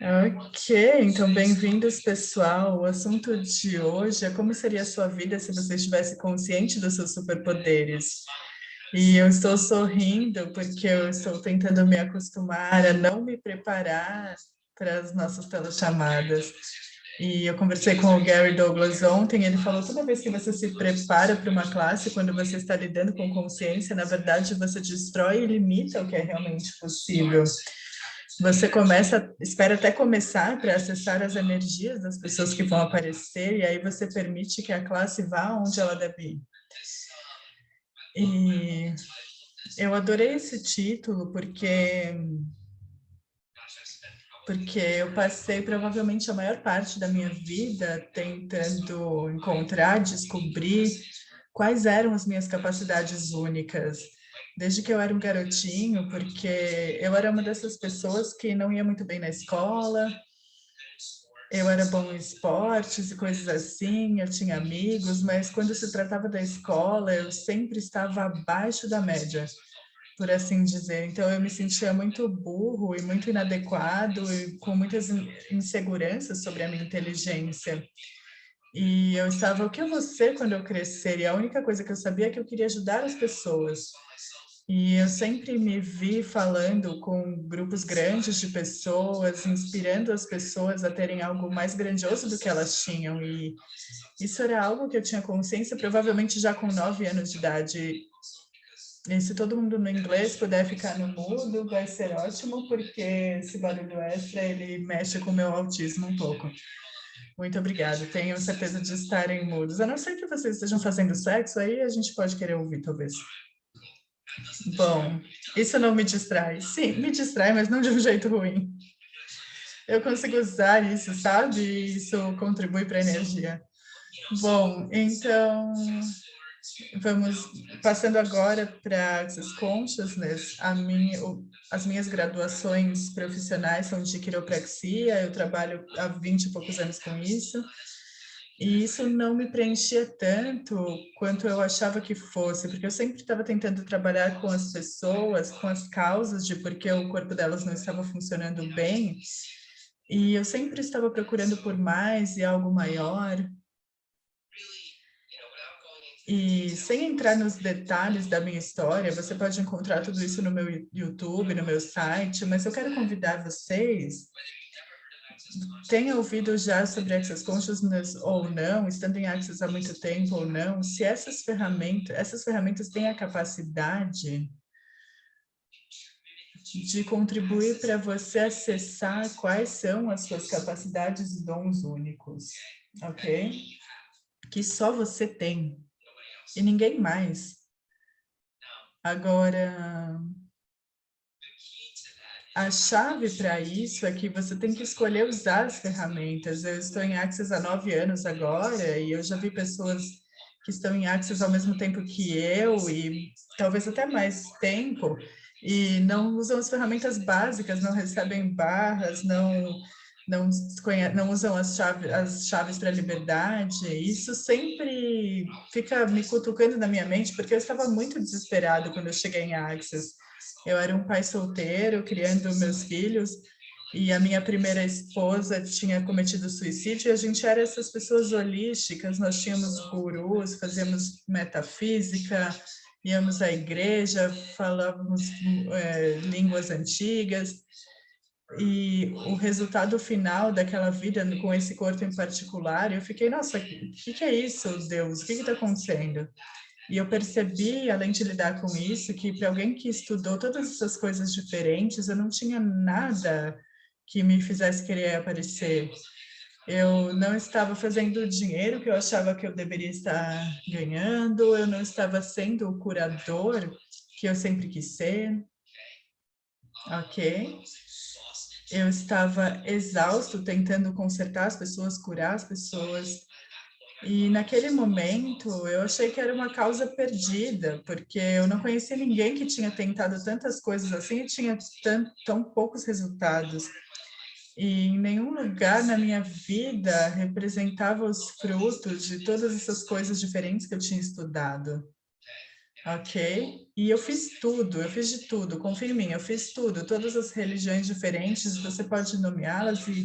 Ok, então bem-vindos, pessoal. O assunto de hoje é como seria a sua vida se você estivesse consciente dos seus superpoderes. E eu estou sorrindo porque eu estou tentando me acostumar a não me preparar para as nossas telechamadas. E eu conversei com o Gary Douglas ontem, ele falou, toda vez que você se prepara para uma classe, quando você está lidando com consciência, na verdade você destrói e limita o que é realmente possível. Você começa, espera até começar para acessar as energias das pessoas que vão aparecer, e aí você permite que a classe vá onde ela deve ir. E eu adorei esse título porque eu passei provavelmente a maior parte da minha vida tentando encontrar, descobrir quais eram as minhas capacidades únicas. Desde que eu era um garotinho, porque eu era uma dessas pessoas que não ia muito bem na escola, eu era bom em esportes e coisas assim, eu tinha amigos, mas quando se tratava da escola, eu sempre estava abaixo da média, por assim dizer. Então, eu me sentia muito burro e muito inadequado e com muitas inseguranças sobre a minha inteligência. E eu estava, o que eu vou ser quando eu crescer? E a única coisa que eu sabia é que eu queria ajudar as pessoas. E eu sempre me vi falando com grupos grandes de pessoas, inspirando as pessoas a terem algo mais grandioso do que elas tinham. E isso era algo que eu tinha consciência, provavelmente já com 9 anos de idade. E se todo mundo no inglês puder ficar no mudo, vai ser ótimo, porque esse barulho extra, ele mexe com o meu autismo um pouco. Muito obrigada. Tenho certeza de estarem mudos. A não ser que vocês estejam fazendo sexo, aí a gente pode querer ouvir, talvez. Bom, isso não me distrai. Sim, me distrai, mas não de um jeito ruim. Eu consigo usar isso, sabe? Isso contribui para a energia. Bom, então, vamos passando agora para Access Consciousness. As minhas graduações profissionais são de quiropraxia, eu trabalho há 20 e poucos anos com isso. E isso não me preenchia tanto quanto eu achava que fosse, porque eu sempre estava tentando trabalhar com as pessoas, com as causas de por que o corpo delas não estava funcionando bem, e eu sempre estava procurando por mais e algo maior. E sem entrar nos detalhes da minha história, você pode encontrar tudo isso no meu YouTube, no meu site, mas eu quero convidar vocês, tenha ouvido já sobre Access Consciousness ou não, estando em Access há muito tempo ou não, se essas ferramentas têm a capacidade de contribuir para você acessar quais são as suas capacidades e dons únicos, ok? Que só você tem e ninguém mais. Agora, a chave para isso é que você tem que escolher usar as ferramentas. Eu estou em Access há 9 anos agora e eu já vi pessoas que estão em Access ao mesmo tempo que eu e talvez até mais tempo e não usam as ferramentas básicas, não recebem barras, não usam as chaves para a liberdade. Isso sempre fica me cutucando na minha mente porque eu estava muito desesperado quando eu cheguei em Access. Eu era um pai solteiro, criando meus filhos, e a minha primeira esposa tinha cometido suicídio, e a gente era essas pessoas holísticas, nós tínhamos gurus, fazíamos metafísica, íamos à igreja, falávamos línguas antigas, e o resultado final daquela vida com esse corpo em particular, eu fiquei, nossa, o que é isso, Deus? O que está acontecendo? E eu percebi, além de lidar com isso, que para alguém que estudou todas essas coisas diferentes, eu não tinha nada que me fizesse querer aparecer. Eu não estava fazendo o dinheiro que eu achava que eu deveria estar ganhando, eu não estava sendo o curador que eu sempre quis ser, ok? Eu estava exausto tentando consertar as pessoas, curar as pessoas, e naquele momento eu achei que era uma causa perdida, porque eu não conhecia ninguém que tinha tentado tantas coisas assim e tinha tão poucos resultados. E em nenhum lugar na minha vida representava os frutos de todas essas coisas diferentes que eu tinha estudado. ok? E eu fiz tudo, eu fiz de tudo, confia em mim, eu fiz tudo, todas as religiões diferentes, você pode nomeá-las e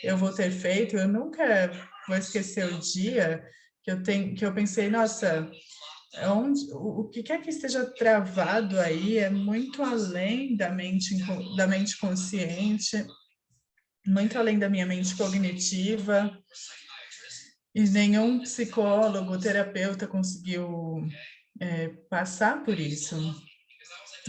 eu vou ter feito. Eu nunca vou esquecer o dia que eu pensei, nossa, o que quer que esteja travado aí é muito além da mente consciente, muito além da minha mente cognitiva, e nenhum psicólogo, terapeuta conseguiu passar por isso.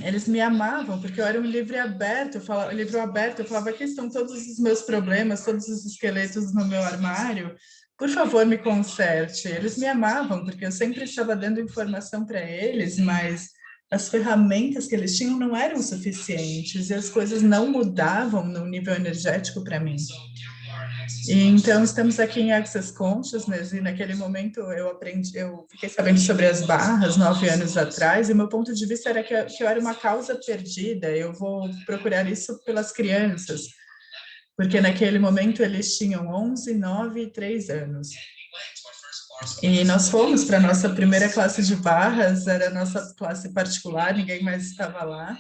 Eles me amavam, porque eu era um livro aberto, eu falava, aqui estão todos os meus problemas, todos os esqueletos no meu armário, por favor, me conserte. Eles me amavam, porque eu sempre estava dando informação para eles, mas as ferramentas que eles tinham não eram suficientes, e as coisas não mudavam no nível energético para mim. E então estamos aqui em Access Consciousness e naquele momento eu fiquei sabendo sobre as barras 9 anos atrás e meu ponto de vista era que eu era uma causa perdida. Eu vou procurar isso pelas crianças, porque naquele momento eles tinham 11, 9 e 3 anos. E nós fomos para a nossa primeira classe de barras, era a nossa classe particular, ninguém mais estava lá.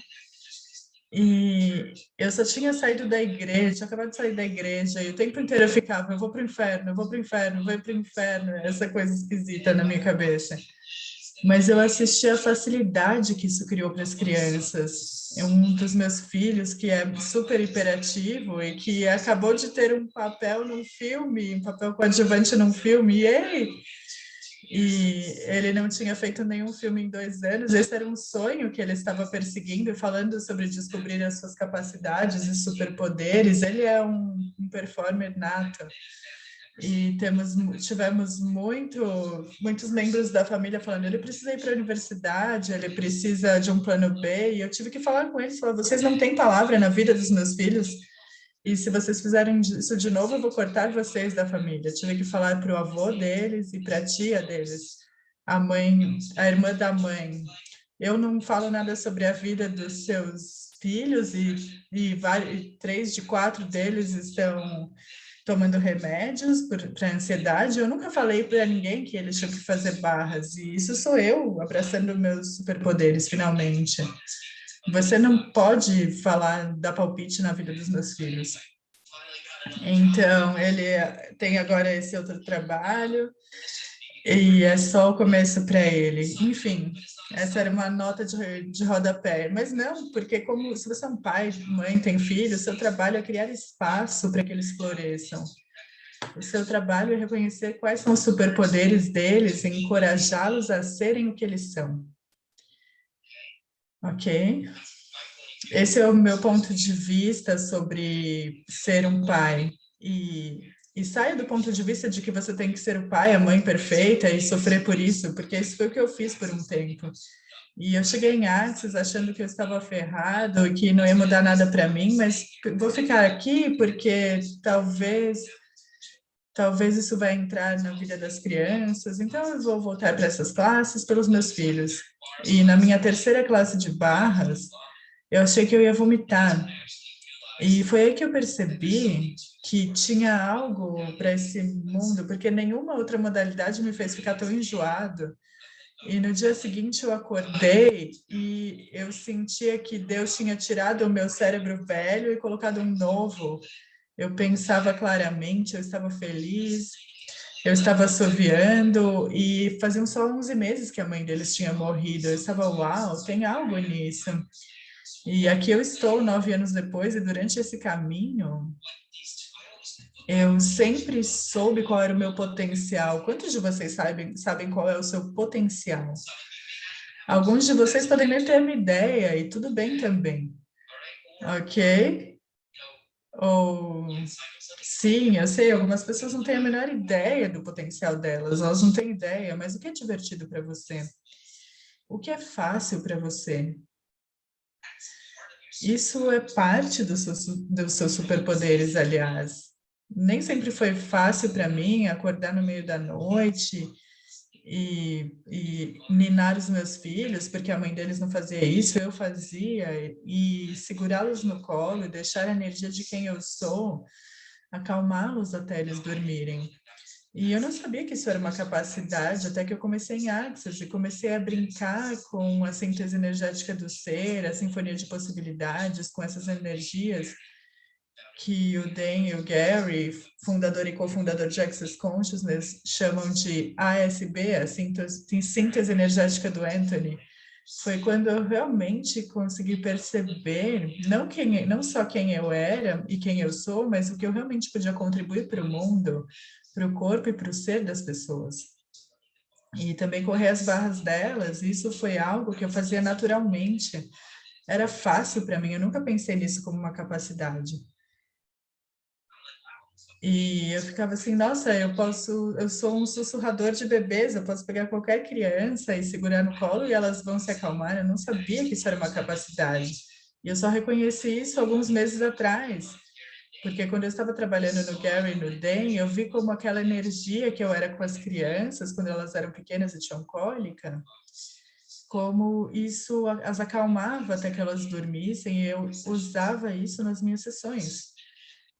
E eu só tinha saído da igreja, tinha acabado de sair da igreja, e o tempo inteiro eu ficava, eu vou para o inferno, eu vou para o inferno, eu vou para o inferno, essa coisa esquisita na minha cabeça. Mas eu assisti a facilidade que isso criou para as crianças. Um dos meus filhos, que é super hiperativo e que acabou de ter um papel num filme, um papel coadjuvante num filme, e ele não tinha feito nenhum filme em 2 anos. Esse era um sonho que ele estava perseguindo, falando sobre descobrir as suas capacidades e superpoderes. Ele é um performer nato. E tivemos muitos membros da família falando, ele precisa ir para a universidade, ele precisa de um plano B, e eu tive que falar com eles, falar, vocês não têm palavra na vida dos meus filhos, e se vocês fizerem isso de novo, eu vou cortar vocês da família. Eu tive que falar para o avô deles e para a tia deles, a mãe, a irmã da mãe. Eu não falo nada sobre a vida dos seus filhos e 3 de 4 deles estão tomando remédios para ansiedade. Eu nunca falei para ninguém que eles tinham que fazer barras, e isso sou eu abraçando meus superpoderes, finalmente. Você não pode falar, dar palpite na vida dos meus filhos. Então, ele tem agora esse outro trabalho e é só o começo para ele. Enfim, essa era uma nota de rodapé. Mas não, porque como se você é um pai, mãe, tem filho, seu trabalho é criar espaço para que eles floresçam. O seu trabalho é reconhecer quais são os superpoderes deles e encorajá-los a serem o que eles são. Ok? Esse é o meu ponto de vista sobre ser um pai. E saia do ponto de vista de que você tem que ser o pai, a mãe perfeita e sofrer por isso, porque isso foi o que eu fiz por um tempo. E eu cheguei em Axis achando que eu estava ferrado e que não ia mudar nada para mim, mas vou ficar aqui porque talvez isso vai entrar na vida das crianças, então eu vou voltar para essas classes pelos meus filhos. E na minha terceira classe de barras, eu achei que eu ia vomitar. E foi aí que eu percebi que tinha algo para esse mundo, porque nenhuma outra modalidade me fez ficar tão enjoado. E no dia seguinte eu acordei e eu sentia que Deus tinha tirado o meu cérebro velho e colocado um novo. Eu pensava claramente, eu estava feliz, eu estava assoviando e faziam só 11 meses que a mãe deles tinha morrido. Eu estava, uau, tem algo nisso. E aqui eu estou 9 anos depois, e durante esse caminho, eu sempre soube qual era o meu potencial. Quantos de vocês sabem qual é o seu potencial? Alguns de vocês podem nem ter uma ideia, e tudo bem também. Ok? Ou sim, eu sei, algumas pessoas não têm a menor ideia do potencial delas, elas não têm ideia, mas o que é divertido para você? O que é fácil para você? Isso é parte dos seus superpoderes, aliás. Nem sempre foi fácil para mim acordar no meio da noite e ninar os meus filhos, porque a mãe deles não fazia isso, eu fazia, e segurá-los no colo e deixar a energia de quem eu sou acalmá-los até eles dormirem. E eu não sabia que isso era uma capacidade, até que eu comecei em Access e comecei a brincar com a síntese energética do ser, a sinfonia de possibilidades, com essas energias que o Dan e o Gary, fundador e cofundador de Access Consciousness, chamam de ASB, a síntese energética do Anthony. Foi quando eu realmente consegui perceber não só quem eu era e quem eu sou, mas o que eu realmente podia contribuir para o mundo, para o corpo e para o ser das pessoas. E também correr as barras delas, isso foi algo que eu fazia naturalmente. Era fácil para mim, eu nunca pensei nisso como uma capacidade. E eu ficava assim, nossa, eu sou um sussurrador de bebês, eu posso pegar qualquer criança e segurar no colo e elas vão se acalmar. Eu não sabia que isso era uma capacidade. E eu só reconheci isso alguns meses atrás, porque quando eu estava trabalhando no Gary e no Dan, eu vi como aquela energia que eu era com as crianças, quando elas eram pequenas e tinham cólica, como isso as acalmava até que elas dormissem, e eu usava isso nas minhas sessões.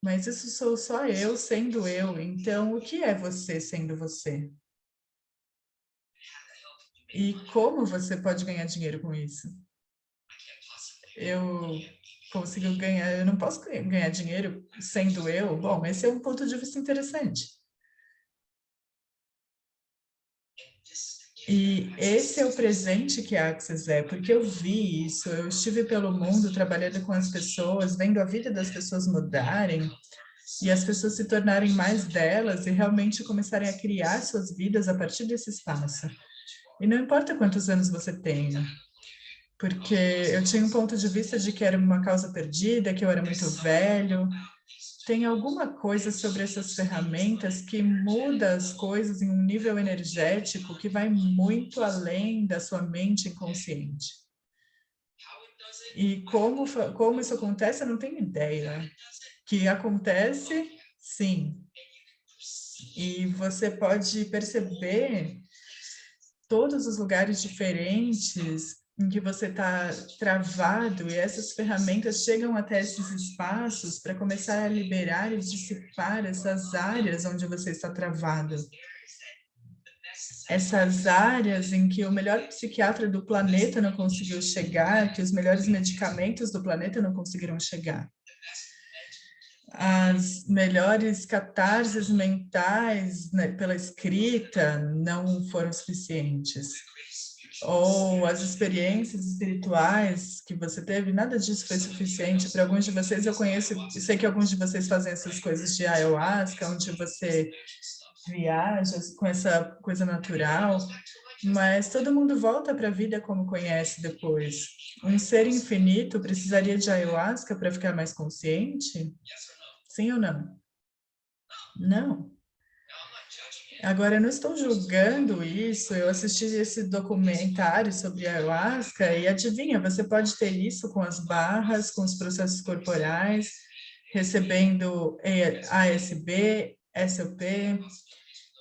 Mas isso sou só eu sendo eu. Então, o que é você sendo você? E como você pode ganhar dinheiro com isso? Eu consigo ganhar, eu não posso ganhar dinheiro sendo eu? Bom, esse é um ponto de vista interessante. E esse é o presente que a Access é, porque eu vi isso, eu estive pelo mundo trabalhando com as pessoas, vendo a vida das pessoas mudarem, e as pessoas se tornarem mais delas e realmente começarem a criar suas vidas a partir desse espaço. E não importa quantos anos você tenha, porque eu tinha um ponto de vista de que era uma causa perdida, que eu era muito velho. Tem alguma coisa sobre essas ferramentas que muda as coisas em um nível energético que vai muito além da sua mente inconsciente. E como isso acontece, eu não tenho ideia. Que acontece, sim. E você pode perceber todos os lugares diferentes em que você está travado, e essas ferramentas chegam até esses espaços para começar a liberar e dissipar essas áreas onde você está travado. Essas áreas em que o melhor psiquiatra do planeta não conseguiu chegar, que os melhores medicamentos do planeta não conseguiram chegar. As melhores catarses mentais, né, pela escrita não foram suficientes. Ou as experiências espirituais que você teve, nada disso foi suficiente. Para alguns de vocês, eu conheço, sei que alguns de vocês fazem essas coisas de ayahuasca, onde você viaja com essa coisa natural, mas todo mundo volta para a vida como conhece depois. Um ser infinito precisaria de ayahuasca para ficar mais consciente? Sim ou não? Não. Agora, eu não estou julgando isso, eu assisti esse documentário sobre a ayahuasca e adivinha, você pode ter isso com as barras, com os processos corporais, recebendo ASB, SOP,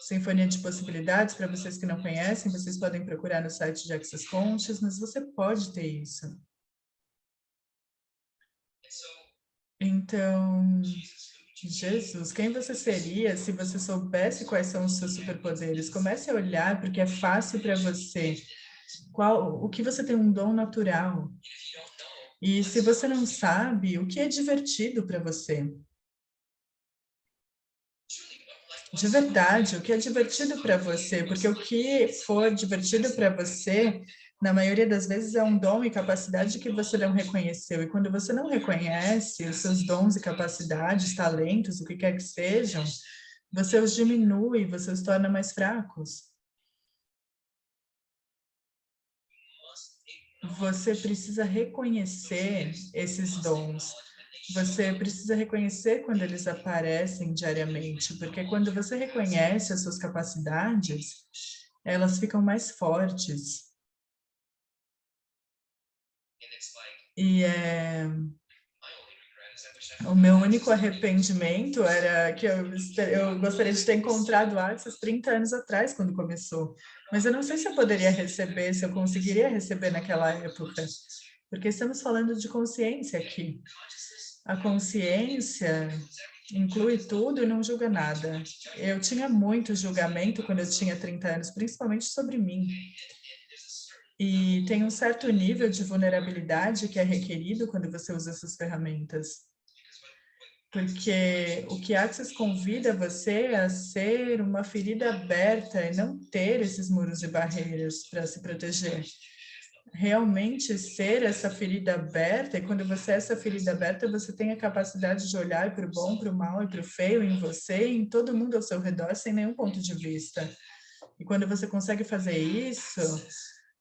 Sinfonia de Possibilidades, para vocês que não conhecem, vocês podem procurar no site de Access Conscious, mas você pode ter isso. Então, Jesus, quem você seria se você soubesse quais são os seus superpoderes? Comece a olhar, porque é fácil para você. O que você tem um dom natural? E se você não sabe, o que é divertido para você? De verdade, o que é divertido para você? Porque o que for divertido para você, na maioria das vezes, é um dom e capacidade que você não reconheceu. E quando você não reconhece os seus dons e capacidades, talentos, o que quer que sejam, você os diminui, você os torna mais fracos. Você precisa reconhecer esses dons. Você precisa reconhecer quando eles aparecem diariamente, porque quando você reconhece as suas capacidades, elas ficam mais fortes. E o meu único arrependimento era que eu gostaria de ter encontrado o Access 30 anos atrás, quando começou. Mas eu não sei se eu poderia receber, se eu conseguiria receber naquela época, porque estamos falando de consciência aqui. A consciência inclui tudo e não julga nada. Eu tinha muito julgamento quando eu tinha 30 anos, principalmente sobre mim. E tem um certo nível de vulnerabilidade que é requerido quando você usa essas ferramentas. Porque o que Access convida você a ser uma ferida aberta e não ter esses muros e barreiras para se proteger. Realmente ser essa ferida aberta, e quando você é essa ferida aberta, você tem a capacidade de olhar para o bom, para o mal e para o feio em você e em todo mundo ao seu redor, sem nenhum ponto de vista. E quando você consegue fazer isso,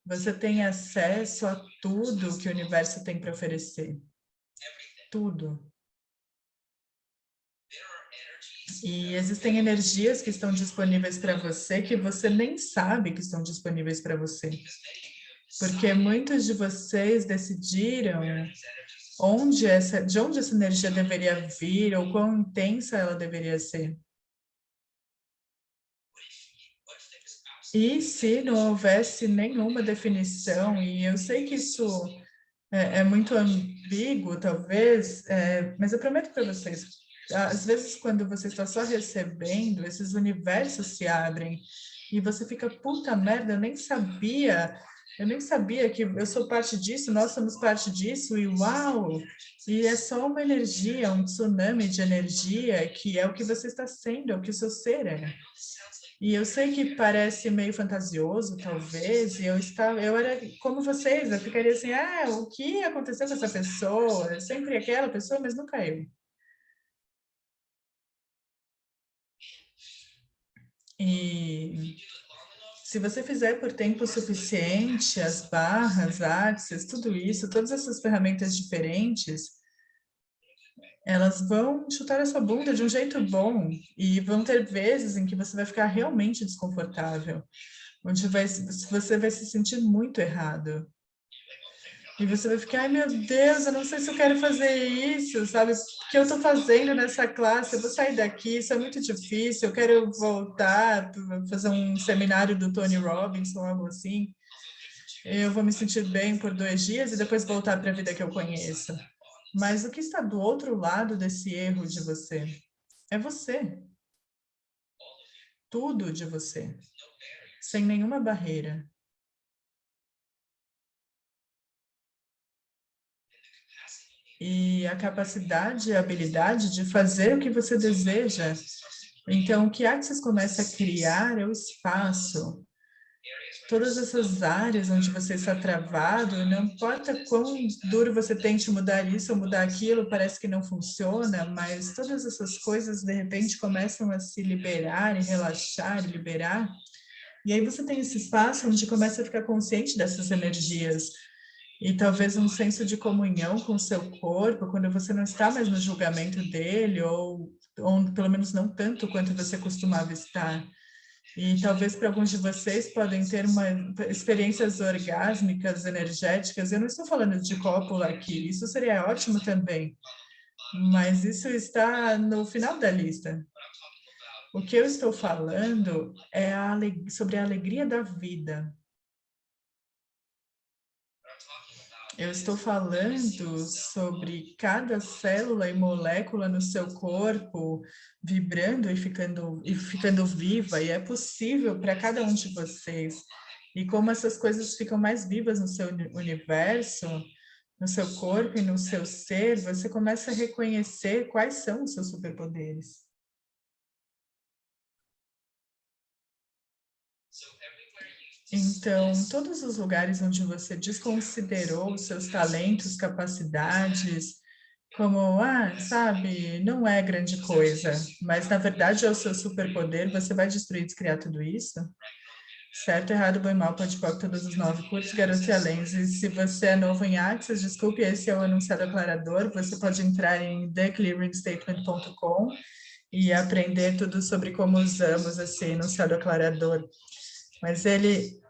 você tem acesso a tudo que o universo tem para oferecer. Tudo. E existem energias que estão disponíveis para você que você nem sabe que estão disponíveis para você. Porque muitos de vocês decidiram de onde essa energia deveria vir ou quão intensa ela deveria ser. E se não houvesse nenhuma definição, e eu sei que isso é muito ambíguo, talvez, mas eu prometo para vocês, às vezes quando você está só recebendo, esses universos se abrem e você fica, puta merda, eu nem sabia que eu sou parte disso, nós somos parte disso, e uau! E é só uma energia, um tsunami de energia, que é o que você está sendo, é o que o seu ser é. E eu sei que parece meio fantasioso, talvez, e eu era como vocês, eu ficaria assim, o que aconteceu com essa pessoa? É sempre aquela pessoa, mas nunca eu. E se você fizer por tempo suficiente, as barras, axes, tudo isso, todas essas ferramentas diferentes, elas vão chutar a sua bunda de um jeito bom, e vão ter vezes em que você vai ficar realmente desconfortável, onde você vai se sentir muito errado. E você vai ficar, ai meu Deus, eu não sei se eu quero fazer isso, sabe? O que eu estou fazendo nessa classe? Eu vou sair daqui, isso é muito difícil, eu quero voltar, fazer um seminário do Tony Robbins ou algo assim. Eu vou me sentir bem por 2 dias e depois voltar para a vida que eu conheço. Mas o que está do outro lado desse erro de você? É você. Tudo de você. Sem nenhuma barreira. E a capacidade e a habilidade de fazer o que você deseja. Então, o que Axis começa a criar é o espaço. Todas essas áreas onde você está travado, não importa quão duro você tente mudar isso ou mudar aquilo, parece que não funciona, mas todas essas coisas, de repente, começam a se liberar e relaxar, e liberar. E aí você tem esse espaço onde começa a ficar consciente dessas energias, e talvez um senso de comunhão com o seu corpo, quando você não está mais no julgamento dele, ou pelo menos não tanto quanto você costumava estar. E talvez para alguns de vocês podem ter experiências orgásmicas, energéticas. Eu não estou falando de cópula aqui, isso seria ótimo também, mas isso está no final da lista. O que eu estou falando é sobre a alegria da vida. Eu estou falando sobre cada célula e molécula no seu corpo vibrando e ficando viva, e é possível para cada um de vocês. E como essas coisas ficam mais vivas no seu universo, no seu corpo e no seu ser, você começa a reconhecer quais são os seus superpoderes. Então, todos os lugares onde você desconsiderou os seus talentos, capacidades, como, sabe, não é grande coisa, mas na verdade é o seu superpoder, você vai destruir e descriar tudo isso? Certo, errado, bom e mal, pode pôr todos os 9 cursos, garotos e alens. E se você é novo em Axis, desculpe, esse é o anunciado aclarador, você pode entrar em theclearingstatement.com e aprender tudo sobre como usamos esse enunciado aclarador. Mas ele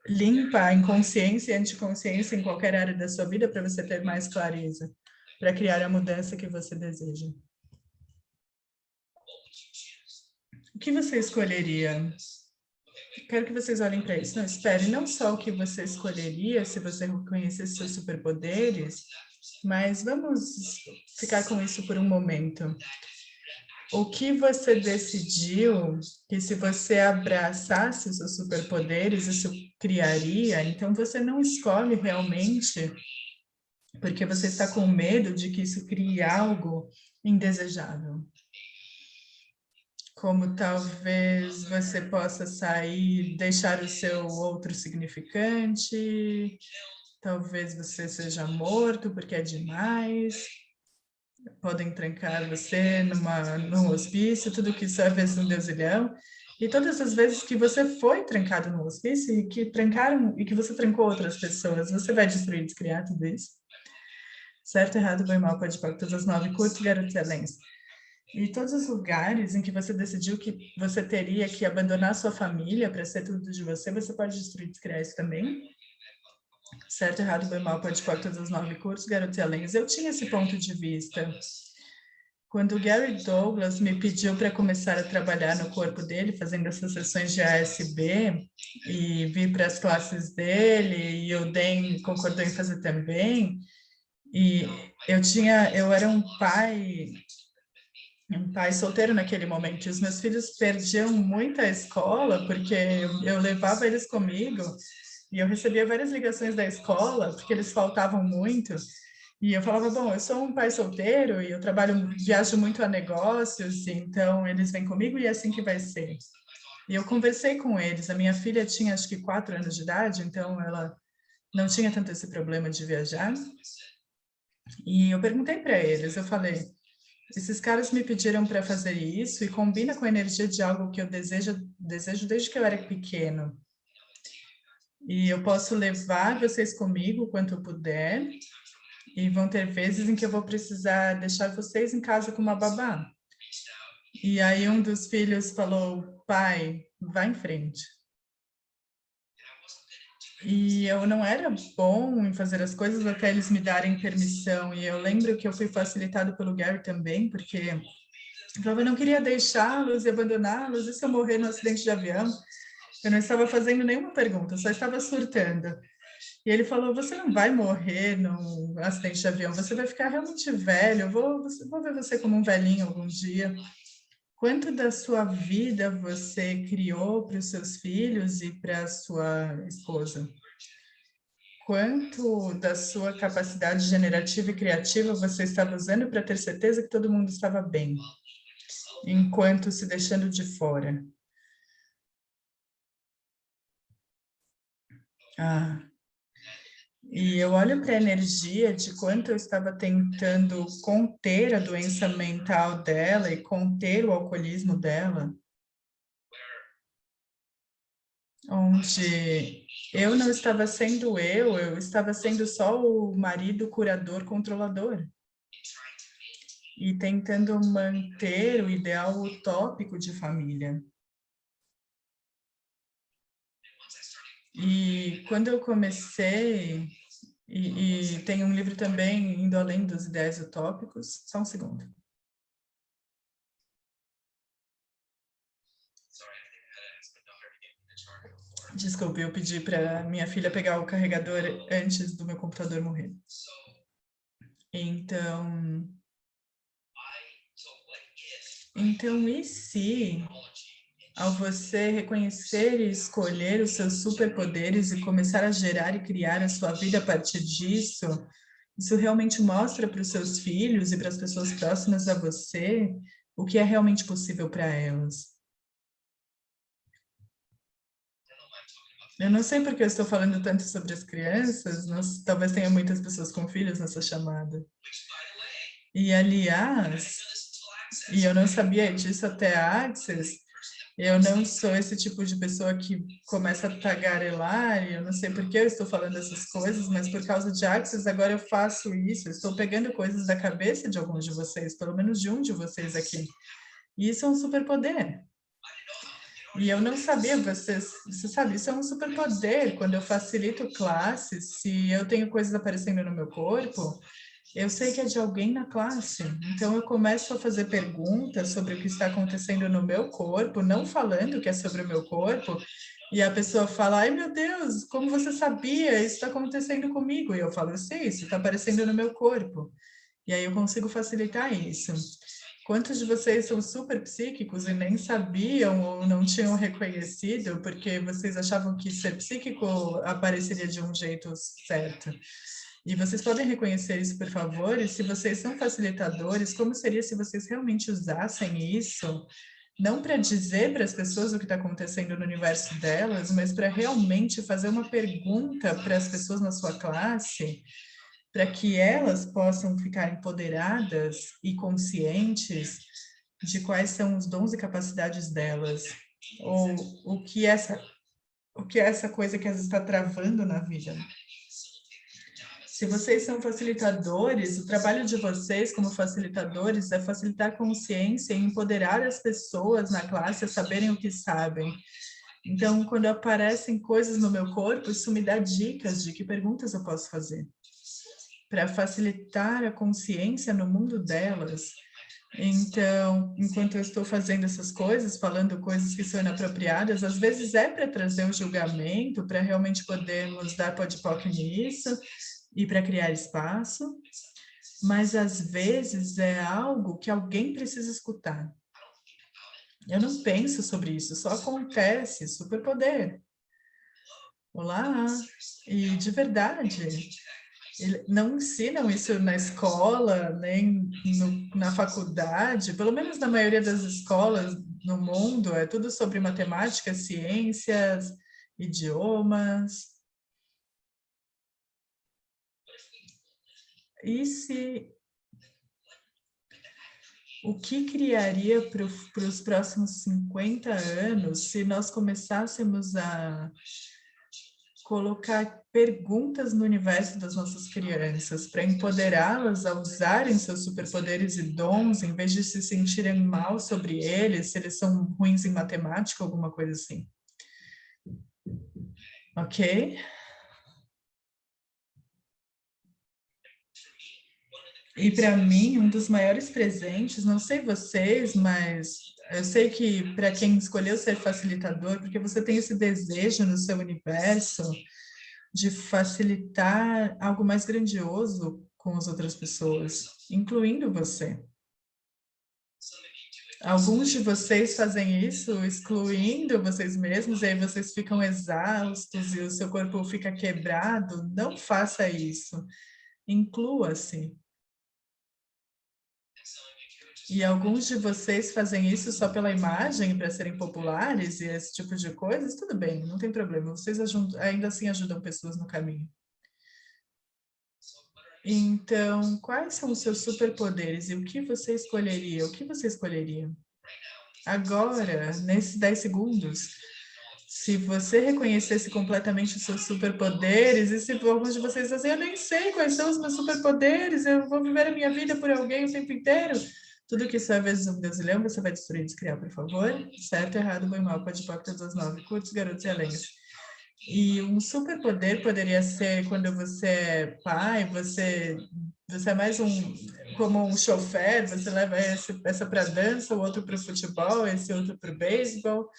limpa a inconsciência e a anticonsciência em qualquer área da sua vida para você ter mais clareza, para criar a mudança que você deseja. O que você escolheria? Quero que vocês olhem para isso. Não, espere, não só o que você escolheria se você reconhecesse seus superpoderes, mas vamos ficar com isso por um momento. O que você decidiu que se você abraçasse os seus superpoderes, isso criaria? Então, você não escolhe realmente porque você está com medo de que isso crie algo indesejável. Como talvez você possa sair, deixar o seu outro significante, talvez você seja morto porque é demais, podem trancar você num hospício, tudo que isso é vezes um deusilhão. E todas as vezes que você foi trancado no hospício e que trancaram e que você trancou outras pessoas, você vai destruir e descriar tudo isso? Certo, errado, bem, mal, pode para todas as 9, curto, garoto, excelência. E todos os lugares em que você decidiu que você teria que abandonar sua família para ser tudo de você, você pode destruir e descriar isso também? Certo, errado, bem, mal, pode para todas as 9, curtos, garotos e além. Eu tinha esse ponto de vista. Quando o Gary Douglas me pediu para começar a trabalhar no corpo dele, fazendo essas sessões de ASB, e vir para as classes dele, e o Dan concordou em fazer também, e eu era um pai solteiro naquele momento, e os meus filhos perdiam muito a escola, porque eu levava eles comigo, e eu recebia várias ligações da escola, porque eles faltavam muito, e eu falava, bom, eu sou um pai solteiro, e eu viajo muito a negócios, então eles vêm comigo, e é assim que vai ser. E eu conversei com eles, a minha filha tinha acho que 4 anos de idade, então ela não tinha tanto esse problema de viajar, e eu perguntei para eles, eu falei, esses caras me pediram para fazer isso e combina com a energia de algo que eu desejo desde que eu era pequeno. E eu posso levar vocês comigo quanto eu puder, e vão ter vezes em que eu vou precisar deixar vocês em casa com uma babá. E aí um dos filhos falou, pai, vá em frente. E eu não era bom em fazer as coisas até eles me darem permissão. E eu lembro que eu fui facilitado pelo Gary também, porque eu falava, eu não queria deixá-los e abandoná-los, e se eu morrer no acidente de avião? Eu não estava fazendo nenhuma pergunta, só estava surtando. E ele falou, você não vai morrer num acidente de avião, você vai ficar realmente velho, vou ver você como um velhinho algum dia. Quanto da sua vida você criou para os seus filhos e para a sua esposa? Quanto da sua capacidade generativa e criativa você estava usando para ter certeza que todo mundo estava bem, enquanto se deixando de fora? Ah, e eu olho para a energia de quanto eu estava tentando conter a doença mental dela e conter o alcoolismo dela, onde eu não estava sendo eu estava sendo só o marido curador controlador e tentando manter o ideal utópico de família. E quando eu comecei, e tem um livro também, Indo Além dos Ideais Utópicos, só um segundo. Desculpe, eu pedi para minha filha pegar o carregador antes do meu computador morrer. Então, e se, ao você reconhecer e escolher os seus superpoderes e começar a gerar e criar a sua vida a partir disso, isso realmente mostra para os seus filhos e para as pessoas próximas a você o que é realmente possível para elas? Eu não sei porque eu estou falando tanto sobre as crianças, talvez tenha muitas pessoas com filhos nessa chamada. E, aliás, e eu não sabia disso até a Access, eu não sou esse tipo de pessoa que começa a tagarelar, e eu não sei por que eu estou falando essas coisas, mas por causa de Access, agora eu faço isso. Eu estou pegando coisas da cabeça de alguns de vocês, pelo menos de um de vocês aqui. E isso é um superpoder. E eu não sabia, você sabe, isso é um superpoder. Quando eu facilito classes, se eu tenho coisas aparecendo no meu corpo, eu sei que é de alguém na classe. Então, eu começo a fazer perguntas sobre o que está acontecendo no meu corpo, não falando que é sobre o meu corpo, e a pessoa fala, ai meu Deus, como você sabia? Isso está acontecendo comigo. E eu falo, eu sei, isso está aparecendo no meu corpo. E aí eu consigo facilitar isso. Quantos de vocês são super psíquicos e nem sabiam ou não tinham reconhecido porque vocês achavam que ser psíquico apareceria de um jeito certo? E vocês podem reconhecer isso, por favor? E se vocês são facilitadores, como seria se vocês realmente usassem isso, não para dizer para as pessoas o que está acontecendo no universo delas, mas para realmente fazer uma pergunta para as pessoas na sua classe, para que elas possam ficar empoderadas e conscientes de quais são os dons e capacidades delas, ou o que é essa coisa que as está travando na vida. Se vocês são facilitadores, o trabalho de vocês como facilitadores é facilitar a consciência e empoderar as pessoas na classe a saberem o que sabem. Então, quando aparecem coisas no meu corpo, isso me dá dicas de que perguntas eu posso fazer para facilitar a consciência no mundo delas. Então, enquanto eu estou fazendo essas coisas, falando coisas que são inapropriadas, às vezes é para trazer o julgamento, para realmente podermos dar podpoc nisso e para criar espaço, mas às vezes é algo que alguém precisa escutar. Eu não penso sobre isso, só acontece, superpoder. Olá, e de verdade, não ensinam isso na escola, nem na faculdade, pelo menos na maioria das escolas no mundo, é tudo sobre matemática, ciências, idiomas. E se... O que criaria para os próximos 50 anos se nós começássemos a colocar perguntas no universo das nossas crianças, para empoderá-las a usarem seus superpoderes e dons, em vez de se sentirem mal sobre eles, se eles são ruins em matemática, alguma coisa assim. Ok? E para mim, um dos maiores presentes, não sei vocês, mas eu sei que para quem escolheu ser facilitador, porque você tem esse desejo no seu universo de facilitar algo mais grandioso com as outras pessoas, incluindo você. Alguns de vocês fazem isso excluindo vocês mesmos, e aí vocês ficam exaustos e o seu corpo fica quebrado. Não faça isso. Inclua-se. E alguns de vocês fazem isso só pela imagem, para serem populares e esse tipo de coisas, tudo bem, não tem problema. Vocês ainda assim ajudam pessoas no caminho. Então, quais são os seus superpoderes e o que você escolheria? O que você escolheria? Agora, nesses 10 segundos, se você reconhecesse completamente os seus superpoderes, e se alguns de vocês dizem, eu nem sei quais são os meus superpoderes, eu vou viver a minha vida por alguém o tempo inteiro. Tudo que isso é vezes um Deus e leão, você vai destruir e descriar, por favor. Certo, errado, bom e mal, pode pôr todas as 9, curtos, garotos e além. E um superpoder poderia ser quando você é pai, você é mais como um chofer, você leva essa para dança, o outro para o futebol, esse outro para o beisebol,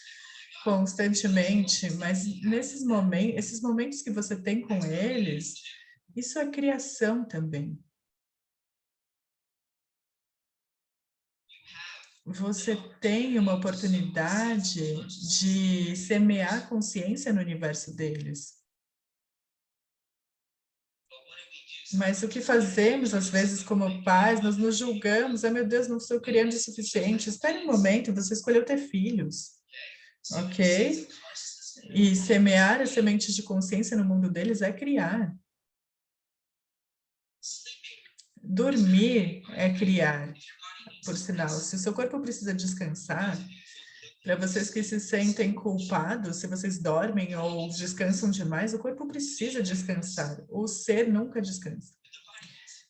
constantemente. Mas esses momentos que você tem com eles, isso é criação também. Você tem uma oportunidade de semear consciência no universo deles. Mas o que fazemos, às vezes, como pais, nós nos julgamos, meu Deus, não estou criando o suficiente. Espere um momento, você escolheu ter filhos, ok? E semear as sementes de consciência no mundo deles é criar. Dormir é criar, por sinal. Se o seu corpo precisa descansar, para vocês que se sentem culpados, se vocês dormem ou descansam demais, o corpo precisa descansar. O ser nunca descansa.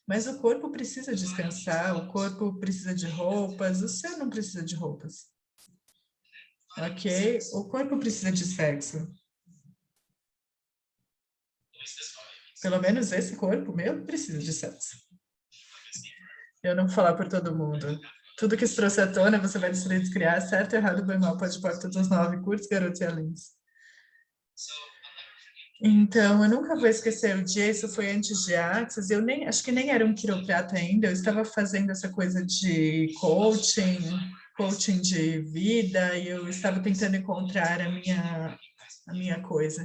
Mas o corpo precisa descansar, o corpo precisa de roupas, o ser não precisa de roupas. Ok? O corpo precisa de sexo. Pelo menos esse corpo meu precisa de sexo. Eu não vou falar por todo mundo. Tudo que se trouxe à tona, você vai destruir, descriar, certo, errado, bem mal, pode pôr todos os 9, curtos, garotos e alins. Então, eu nunca vou esquecer o dia, isso foi antes de Axis, eu nem, acho que nem era um quiroprata ainda, eu estava fazendo essa coisa de coaching de vida, e eu estava tentando encontrar a minha coisa.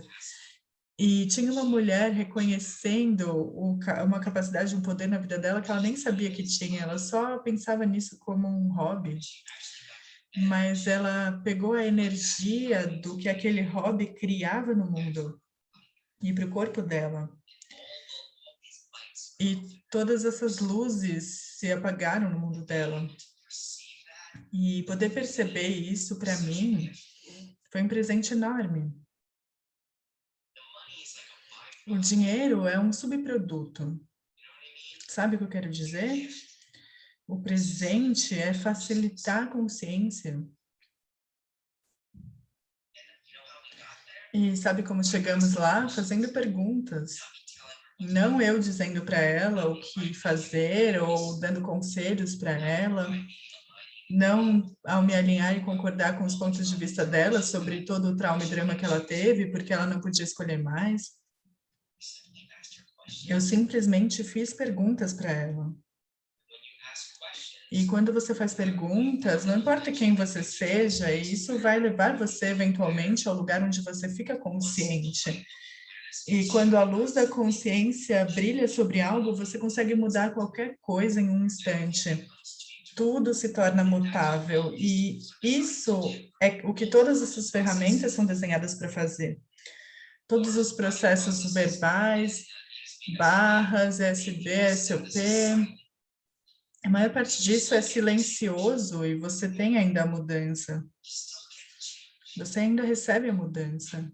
E tinha uma mulher reconhecendo uma capacidade, um poder na vida dela que ela nem sabia que tinha, ela só pensava nisso como um hobby. Mas ela pegou a energia do que aquele hobby criava no mundo e para o corpo dela. E todas essas luzes se apagaram no mundo dela. E poder perceber isso, para mim, foi um presente enorme. O dinheiro é um subproduto. Sabe o que eu quero dizer? O presente é facilitar a consciência. E sabe como chegamos lá? Fazendo perguntas. Não eu dizendo para ela o que fazer ou dando conselhos para ela. Não ao me alinhar e concordar com os pontos de vista dela sobre todo o trauma e drama que ela teve, porque ela não podia escolher mais. Eu simplesmente fiz perguntas para ela. E quando você faz perguntas, não importa quem você seja, isso vai levar você eventualmente ao lugar onde você fica consciente. E quando a luz da consciência brilha sobre algo, você consegue mudar qualquer coisa em um instante. Tudo se torna mutável. E isso é o que todas essas ferramentas são desenhadas para fazer. Todos os processos verbais, barras, SB, SOP, a maior parte disso é silencioso e você tem ainda a mudança. Você ainda recebe a mudança.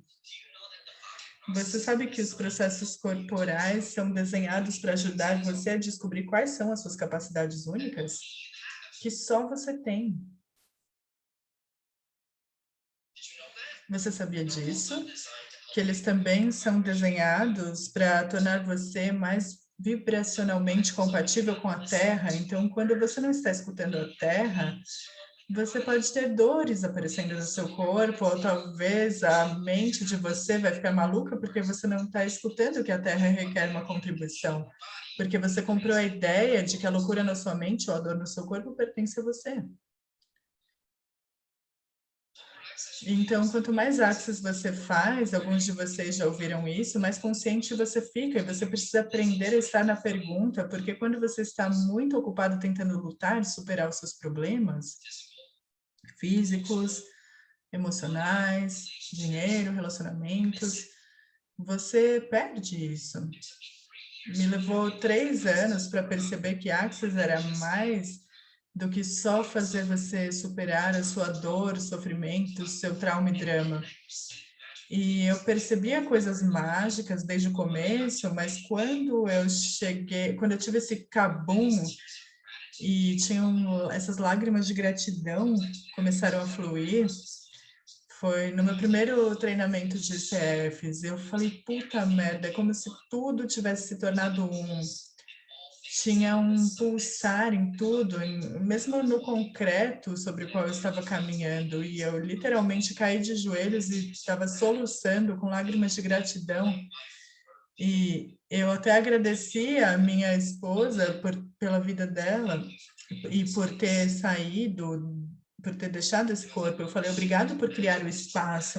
Você sabe que os processos corporais são desenhados para ajudar você a descobrir quais são as suas capacidades únicas? Que só você tem. Você sabia disso? Que eles também são desenhados para tornar você mais vibracionalmente compatível com a Terra. Então, quando você não está escutando a Terra, você pode ter dores aparecendo no seu corpo, ou talvez a mente de você vai ficar maluca porque você não está escutando que a Terra requer uma contribuição. Porque você comprou a ideia de que a loucura na sua mente ou a dor no seu corpo pertence a você. Então, quanto mais axis você faz, alguns de vocês já ouviram isso, mais consciente você fica e você precisa aprender a estar na pergunta, porque quando você está muito ocupado tentando lutar, superar os seus problemas físicos, emocionais, dinheiro, relacionamentos, você perde isso. Me levou 3 anos para perceber que Axis era mais do que só fazer você superar a sua dor, sofrimento, seu trauma e drama. E eu percebia coisas mágicas desde o começo, mas quando eu cheguei, quando eu tive esse cabum e tinham essas lágrimas de gratidão começaram a fluir, foi no meu primeiro treinamento de CFs. Eu falei, puta merda, é como se tudo tivesse se tornado um. Tinha um pulsar em tudo, mesmo no concreto sobre o qual eu estava caminhando. E eu literalmente caí de joelhos e estava soluçando com lágrimas de gratidão. E eu até agradeci a minha esposa pela vida dela e por ter saído, por ter deixado esse corpo. Eu falei, obrigado por criar o espaço.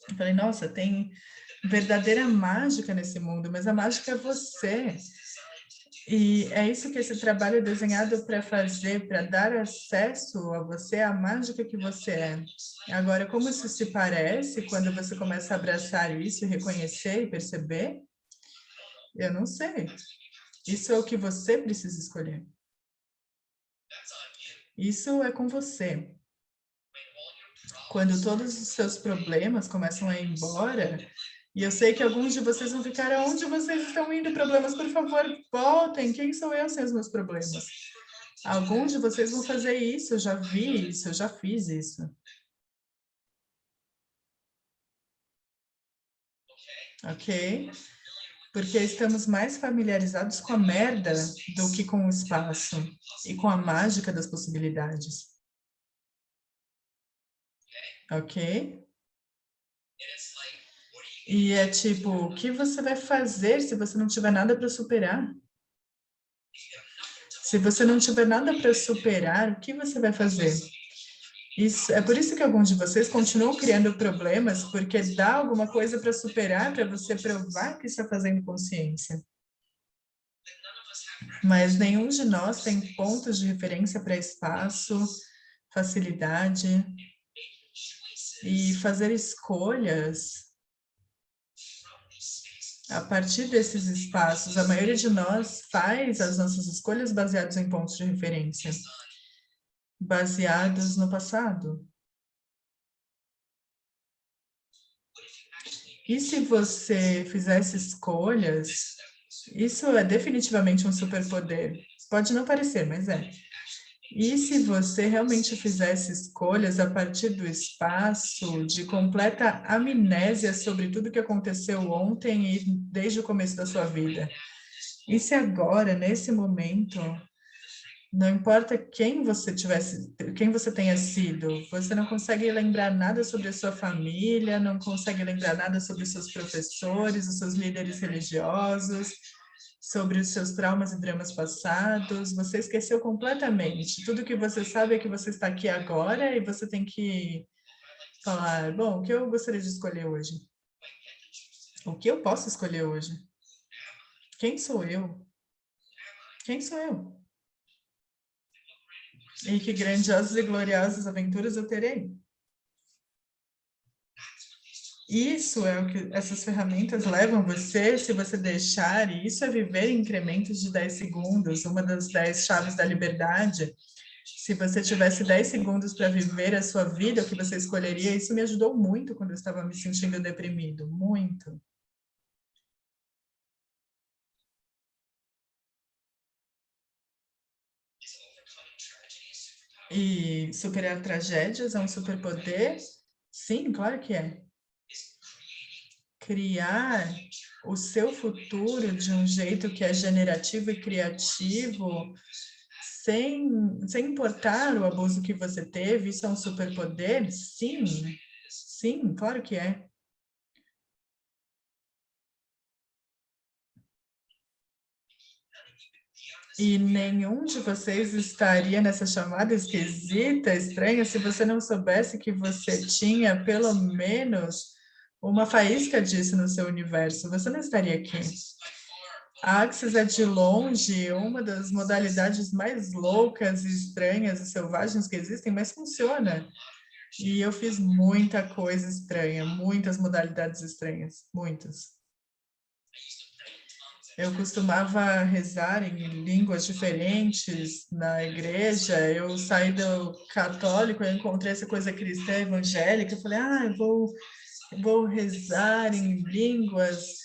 Eu falei, nossa, tem verdadeira mágica nesse mundo, mas a mágica é você. E é isso que esse trabalho é desenhado para fazer, para dar acesso a você à mágica que você é. Agora, como isso se parece quando você começa a abraçar isso, reconhecer e perceber? Eu não sei. Isso é o que você precisa escolher. Isso é com você. Quando todos os seus problemas começam a ir embora, e eu sei que alguns de vocês vão ficar, aonde vocês estão indo, problemas? Por favor, voltem. Quem sou eu sem os meus problemas? Alguns de vocês vão fazer isso, eu já vi isso, eu já fiz isso. Ok? Porque estamos mais familiarizados com a merda do que com o espaço e com a mágica das possibilidades. Ok? E é tipo, o que você vai fazer se você não tiver nada para superar? Se você não tiver nada para superar, o que você vai fazer? Isso, é por isso que alguns de vocês continuam criando problemas, porque dá alguma coisa para superar, para você provar que está fazendo consciência. Mas nenhum de nós tem pontos de referência para espaço, facilidade e fazer escolhas a partir desses espaços. A maioria de nós faz as nossas escolhas baseadas em pontos de referência, baseados no passado. E se você fizesse escolhas, isso é definitivamente um superpoder. Pode não parecer, mas é. E se você realmente fizesse escolhas a partir do espaço de completa amnésia sobre tudo que aconteceu ontem e desde o começo da sua vida? E se agora, nesse momento, não importa quem você tenha sido, você não consegue lembrar nada sobre a sua família, não consegue lembrar nada sobre os seus professores, os seus líderes religiosos, sobre os seus traumas e dramas passados, você esqueceu completamente. Tudo que você sabe é que você está aqui agora e você tem que falar, bom, o que eu gostaria de escolher hoje? O que eu posso escolher hoje? Quem sou eu? Quem sou eu? E que grandiosas e gloriosas aventuras eu terei. Isso é o que essas ferramentas levam você, se você deixar, e isso é viver em incrementos de 10 segundos, uma das 10 chaves da liberdade. Se você tivesse 10 segundos para viver a sua vida, o que você escolheria? Isso me ajudou muito quando eu estava me sentindo deprimido, muito. E superar tragédias é um superpoder? Sim, claro que é. Criar o seu futuro de um jeito que é generativo e criativo, sem importar o abuso que você teve, isso é um superpoder? Sim, sim, claro que é. E nenhum de vocês estaria nessa chamada esquisita, estranha, se você não soubesse que você tinha pelo menos uma faísca disso no seu universo. Você não estaria aqui. A Axis é de longe uma das modalidades mais loucas, estranhas e selvagens que existem, mas funciona. E eu fiz muita coisa estranha, muitas modalidades estranhas, muitas. Eu costumava rezar em línguas diferentes na igreja. Eu saí do católico, eu encontrei essa coisa cristã evangélica. Eu falei, vou rezar em línguas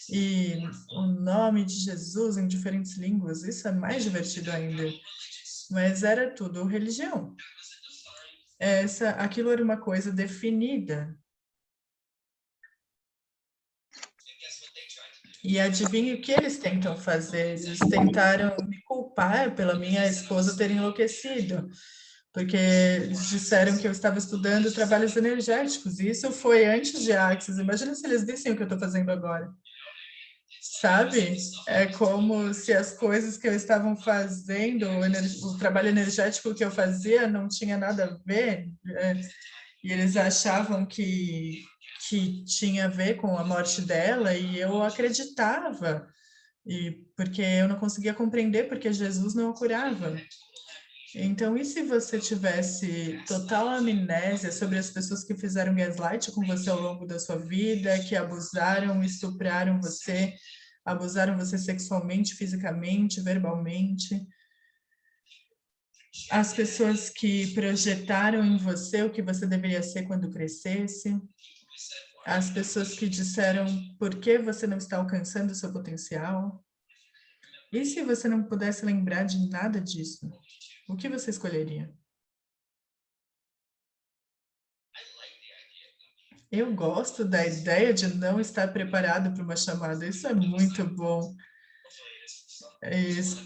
e o nome de Jesus em diferentes línguas. Isso é mais divertido ainda. Mas era tudo religião. Aquilo era uma coisa definida. E adivinhe o que eles tentam fazer? Eles tentaram me culpar pela minha esposa ter enlouquecido, porque eles disseram que eu estava estudando trabalhos energéticos, e isso foi antes de Axis. Imagina se eles vissem o que eu estou fazendo agora, sabe? É como se as coisas que eu estava fazendo, o trabalho energético que eu fazia não tinha nada a ver, e eles achavam que tinha a ver com a morte dela, e eu acreditava. E porque eu não conseguia compreender porque Jesus não a curava. Então, e se você tivesse total amnésia sobre as pessoas que fizeram gaslight com você ao longo da sua vida, que abusaram, estupraram você, abusaram você sexualmente, fisicamente, verbalmente, as pessoas que projetaram em você o que você deveria ser quando crescesse, as pessoas que disseram por que você não está alcançando o seu potencial. E se você não pudesse lembrar de nada disso, o que você escolheria? Eu gosto da ideia de não estar preparado para uma chamada. Isso é muito bom.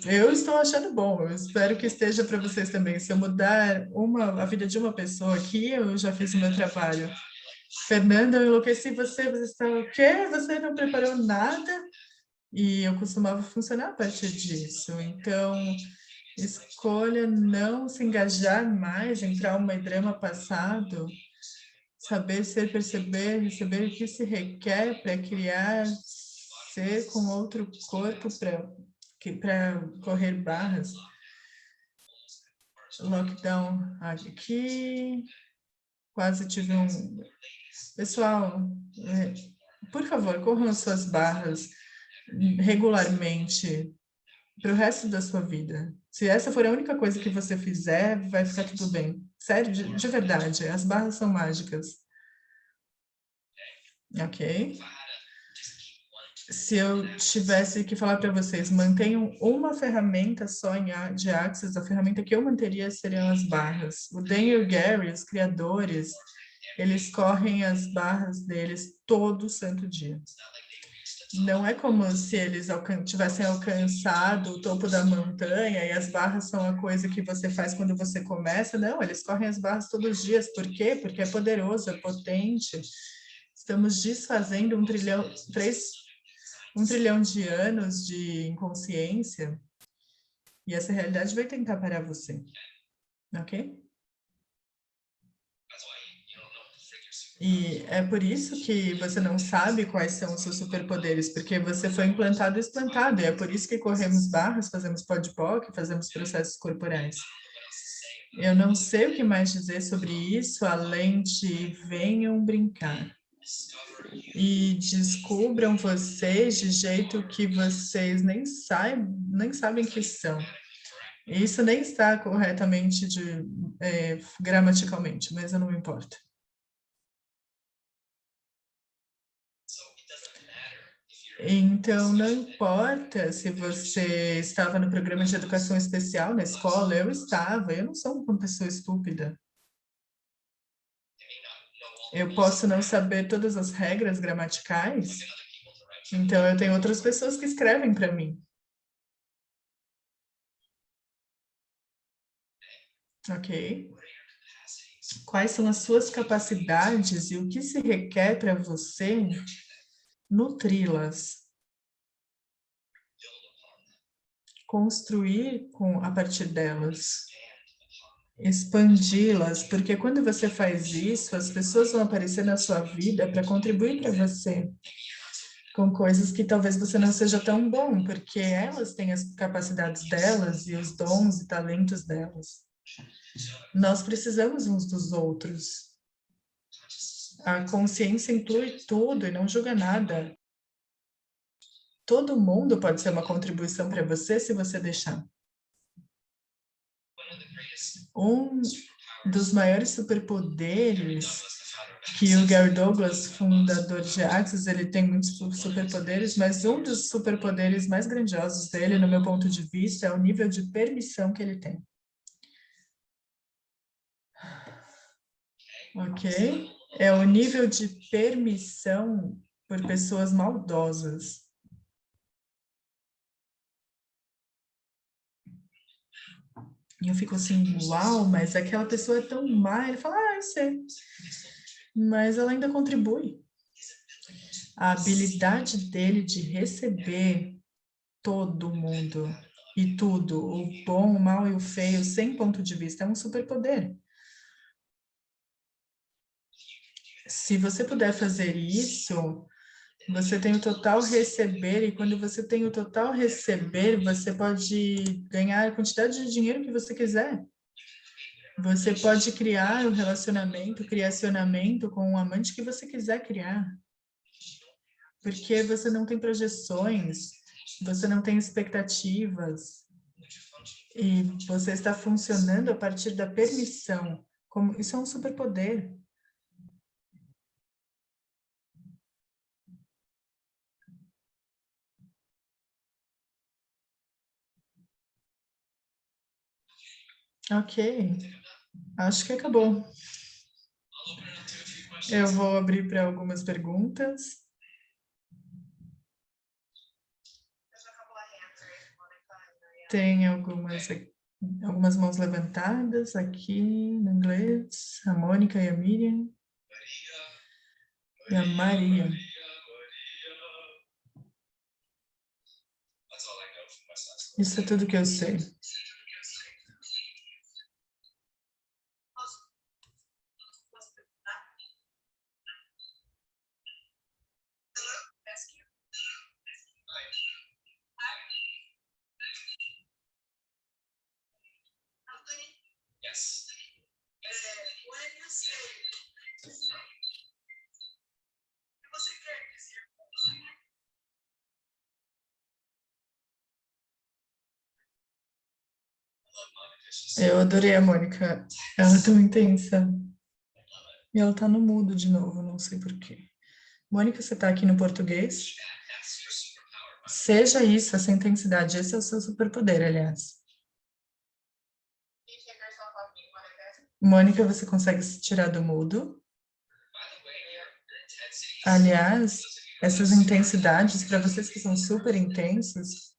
Eu estou achando bom. Eu espero que esteja para vocês também. Se eu mudar a vida de uma pessoa aqui, eu já fiz o meu trabalho. Fernanda, eu enlouqueci você está o quê? Você não preparou nada? E eu costumava funcionar a partir disso. Então, escolha não se engajar mais em trauma e drama passado, saber ser, perceber, receber o que se requer para criar ser com outro corpo para correr barras. Lockdown aqui, quase tive um... Pessoal, por favor, corram as suas barras regularmente para o resto da sua vida. Se essa for a única coisa que você fizer, vai ficar tudo bem. Sério, de verdade, as barras são mágicas. Ok? Se eu tivesse que falar para vocês, mantenham uma ferramenta só de Axis, a ferramenta que eu manteria seriam as barras. O Dan e o Gary, os criadores, eles correm as barras deles todo santo dia. Não é como se eles tivessem alcançado o topo da montanha e as barras são a coisa que você faz quando você começa. Não, eles correm as barras todos os dias. Por quê? Porque é poderoso, é potente. Estamos desfazendo 1 trilhão de anos de inconsciência e essa realidade vai tentar parar você. Ok? E é por isso que você não sabe quais são os seus superpoderes, porque você foi implantado e explantado, e é por isso que corremos barras, fazemos podpoc, fazemos processos corporais. Eu não sei o que mais dizer sobre isso, além de venham brincar. E descubram vocês de jeito que vocês nem sabem que são. Isso nem está corretamente gramaticalmente, mas eu não me importo. Então, não importa se você estava no programa de educação especial na escola, eu estava, eu não sou uma pessoa estúpida. Eu posso não saber todas as regras gramaticais, então eu tenho outras pessoas que escrevem para mim. Ok? Quais são as suas capacidades e o que se requer para você nutri-las? Construir a partir delas, expandi-las, porque quando você faz isso, as pessoas vão aparecer na sua vida para contribuir para você com coisas que talvez você não seja tão bom, porque elas têm as capacidades delas e os dons e talentos delas. Nós precisamos uns dos outros. A consciência inclui tudo e não julga nada. Todo mundo pode ser uma contribuição para você se você deixar. Um dos maiores superpoderes que o Gary Douglas, fundador de Axis, ele tem muitos superpoderes, mas um dos superpoderes mais grandiosos dele, no meu ponto de vista, é o nível de permissão que ele tem. Ok? É o nível de permissão por pessoas maldosas. E eu fico assim, uau, mas aquela pessoa é tão má. Ele fala, eu sei. Mas ela ainda contribui. A habilidade dele de receber todo mundo e tudo, o bom, o mal e o feio, sem ponto de vista, é um superpoder. Se você puder fazer isso, você tem o total receber, e quando você tem o total receber, você pode ganhar a quantidade de dinheiro que você quiser. Você pode criar o relacionamento, criacionamento com o amante que você quiser criar. Porque você não tem projeções, você não tem expectativas, e você está funcionando a partir da permissão. Isso é um superpoder. Ok, acho que acabou. Eu vou abrir para algumas perguntas. Tem algumas mãos levantadas aqui no inglês, a Mônica e a Miriam. E a Maria. Isso é tudo que eu sei. Eu adorei a Mônica. Ela é tão intensa. E ela tá no mudo de novo, não sei por quê. Mônica, você tá aqui no português? Seja isso, essa intensidade. Esse é o seu superpoder, aliás. Mônica, você consegue se tirar do mudo? Aliás, essas intensidades, para vocês que são super intensos,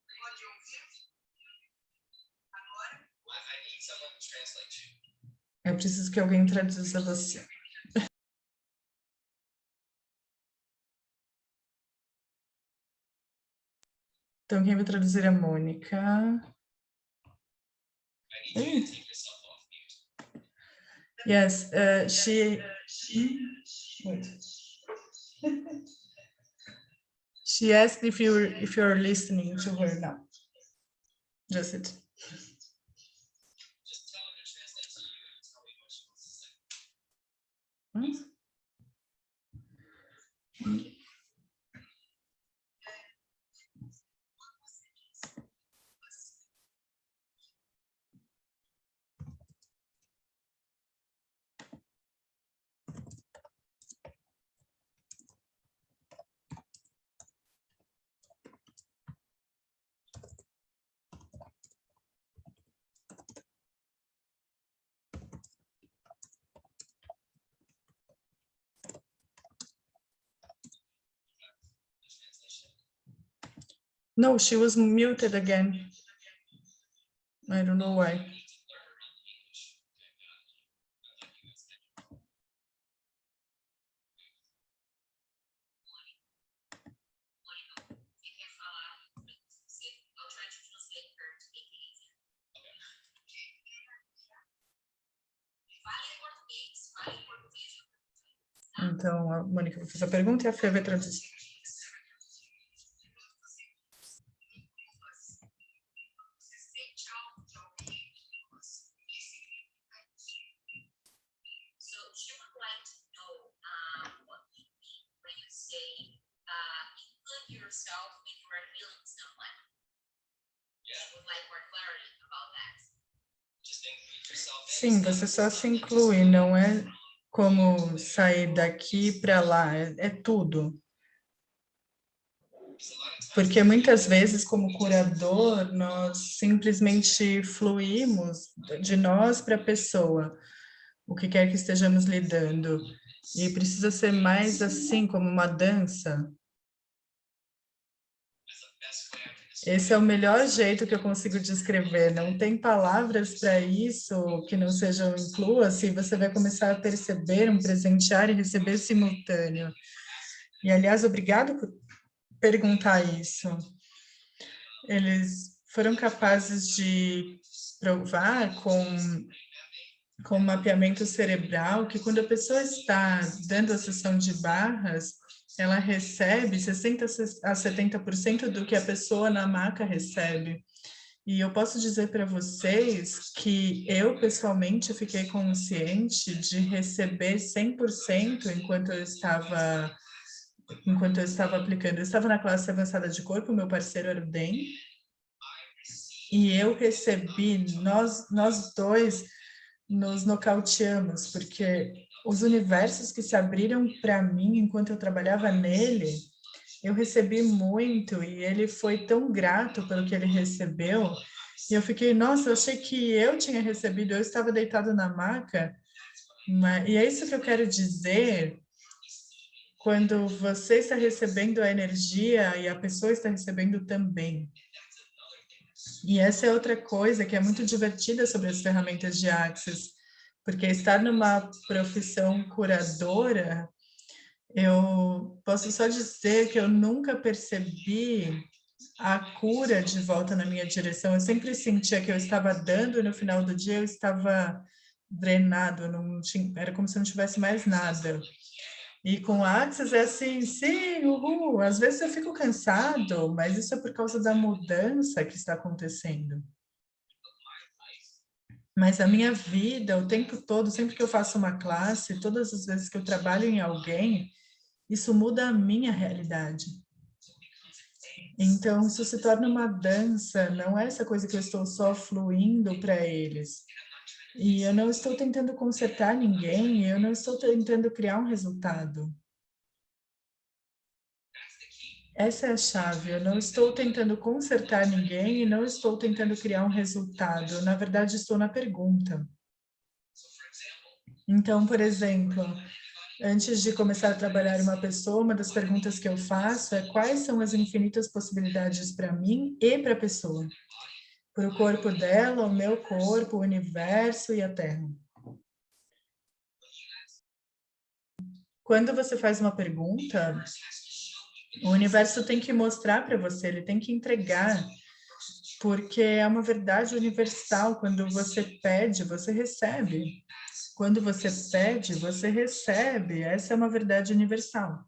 eu preciso que alguém traduza você. Então, quem vai traduzir é a Mônica. Yes, wait. She asked if you're listening to her now. Just it. No, she was muted again. I don't know why. Então, a Mônica vai fazer a pergunta e a Fê vai traduzir. Sim, você só se inclui, não é como sair daqui para lá, é tudo. Porque muitas vezes, como curador, nós simplesmente fluímos de nós para a pessoa, o que quer que estejamos lidando. E precisa ser mais assim, como uma dança. Esse é o melhor jeito que eu consigo descrever. Não tem palavras para isso que não sejam incluas, e você vai começar a perceber um presentear e receber simultâneo. E, aliás, obrigado por perguntar isso. Eles foram capazes de provar com mapeamento cerebral que quando a pessoa está dando a sessão de barras, ela recebe 60 a 70% do que a pessoa na maca recebe. E eu posso dizer para vocês que eu, pessoalmente, fiquei consciente de receber 100% enquanto eu estava aplicando. Eu estava na classe avançada de corpo, meu parceiro era o Den, e eu recebi, nós dois nos nocauteamos, porque os universos que se abriram para mim enquanto eu trabalhava nele, eu recebi muito, e ele foi tão grato pelo que ele recebeu, e eu fiquei, nossa, eu achei que eu tinha recebido, eu estava deitado na maca, e é isso que eu quero dizer, quando você está recebendo a energia e a pessoa está recebendo também. E essa é outra coisa que é muito divertida sobre as ferramentas de Access, porque estar numa profissão curadora Eu posso só dizer que eu nunca percebi a cura de volta na minha direção. Eu sempre sentia que eu estava dando e no final do dia eu estava drenado, não tinha, era como se não tivesse mais nada. E com o Axis é assim, sim, uhul. Às vezes eu fico cansado, mas isso é por causa da mudança que está acontecendo. Mas a minha vida, o tempo todo, sempre que eu faço uma classe, todas as vezes que eu trabalho em alguém, isso muda a minha realidade. Então, isso se torna uma dança, não é essa coisa que eu estou só fluindo para eles. E eu não estou tentando consertar ninguém, eu não estou tentando criar um resultado. Essa é a chave. Eu não estou tentando consertar ninguém e não estou tentando criar um resultado. Na verdade, estou na pergunta. Então, por exemplo, antes de começar a trabalhar uma pessoa, uma das perguntas que eu faço é quais são as infinitas possibilidades para mim e para a pessoa? Para o corpo dela, o meu corpo, o universo e a Terra. Quando você faz uma pergunta, o universo tem que mostrar para você, ele tem que entregar, porque é uma verdade universal. Quando você pede, você recebe. Quando você pede, você recebe. Essa é uma verdade universal.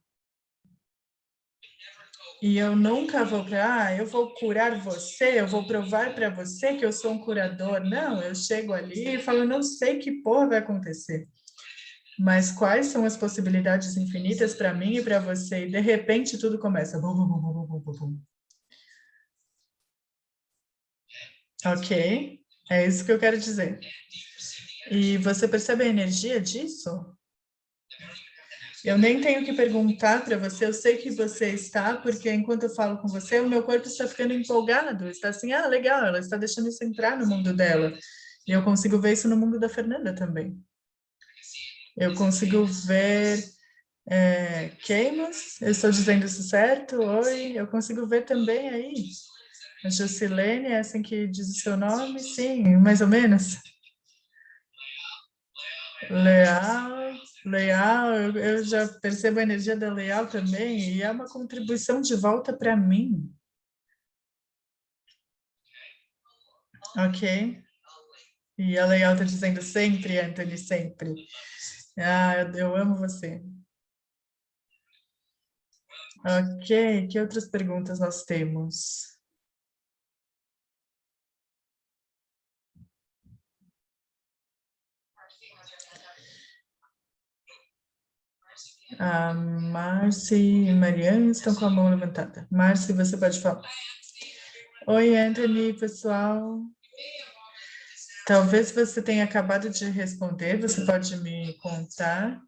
E eu nunca vou para, eu vou curar você, eu vou provar para você que eu sou um curador. Não, eu chego ali e falo, não sei que porra vai acontecer. Mas quais são as possibilidades infinitas para mim e para você? E de repente tudo começa. Bum, bum, bum, bum, bum, bum, bum. Ok? É isso que eu quero dizer. E você percebe a energia disso? Eu nem tenho que perguntar para você, eu sei que você está, porque enquanto eu falo com você, o meu corpo está ficando empolgado, está assim, ah, legal, ela está deixando isso entrar no mundo dela. E eu consigo ver isso no mundo da Fernanda também. Eu consigo ver Queimas, eu estou dizendo isso certo? Oi, eu consigo ver também aí. A Jusilene, é assim que diz o seu nome? Sim, mais ou menos. Leal, Leal, eu já percebo a energia da Leal também, e é uma contribuição de volta para mim, ok? E a Leal está dizendo sempre, Anthony, sempre. Ah, eu amo você. Ok, que outras perguntas nós temos? A Marci e Mariana estão com a mão levantada. Marci, você pode falar. Oi, Anthony, pessoal. Talvez você tenha acabado de responder, você pode me contar,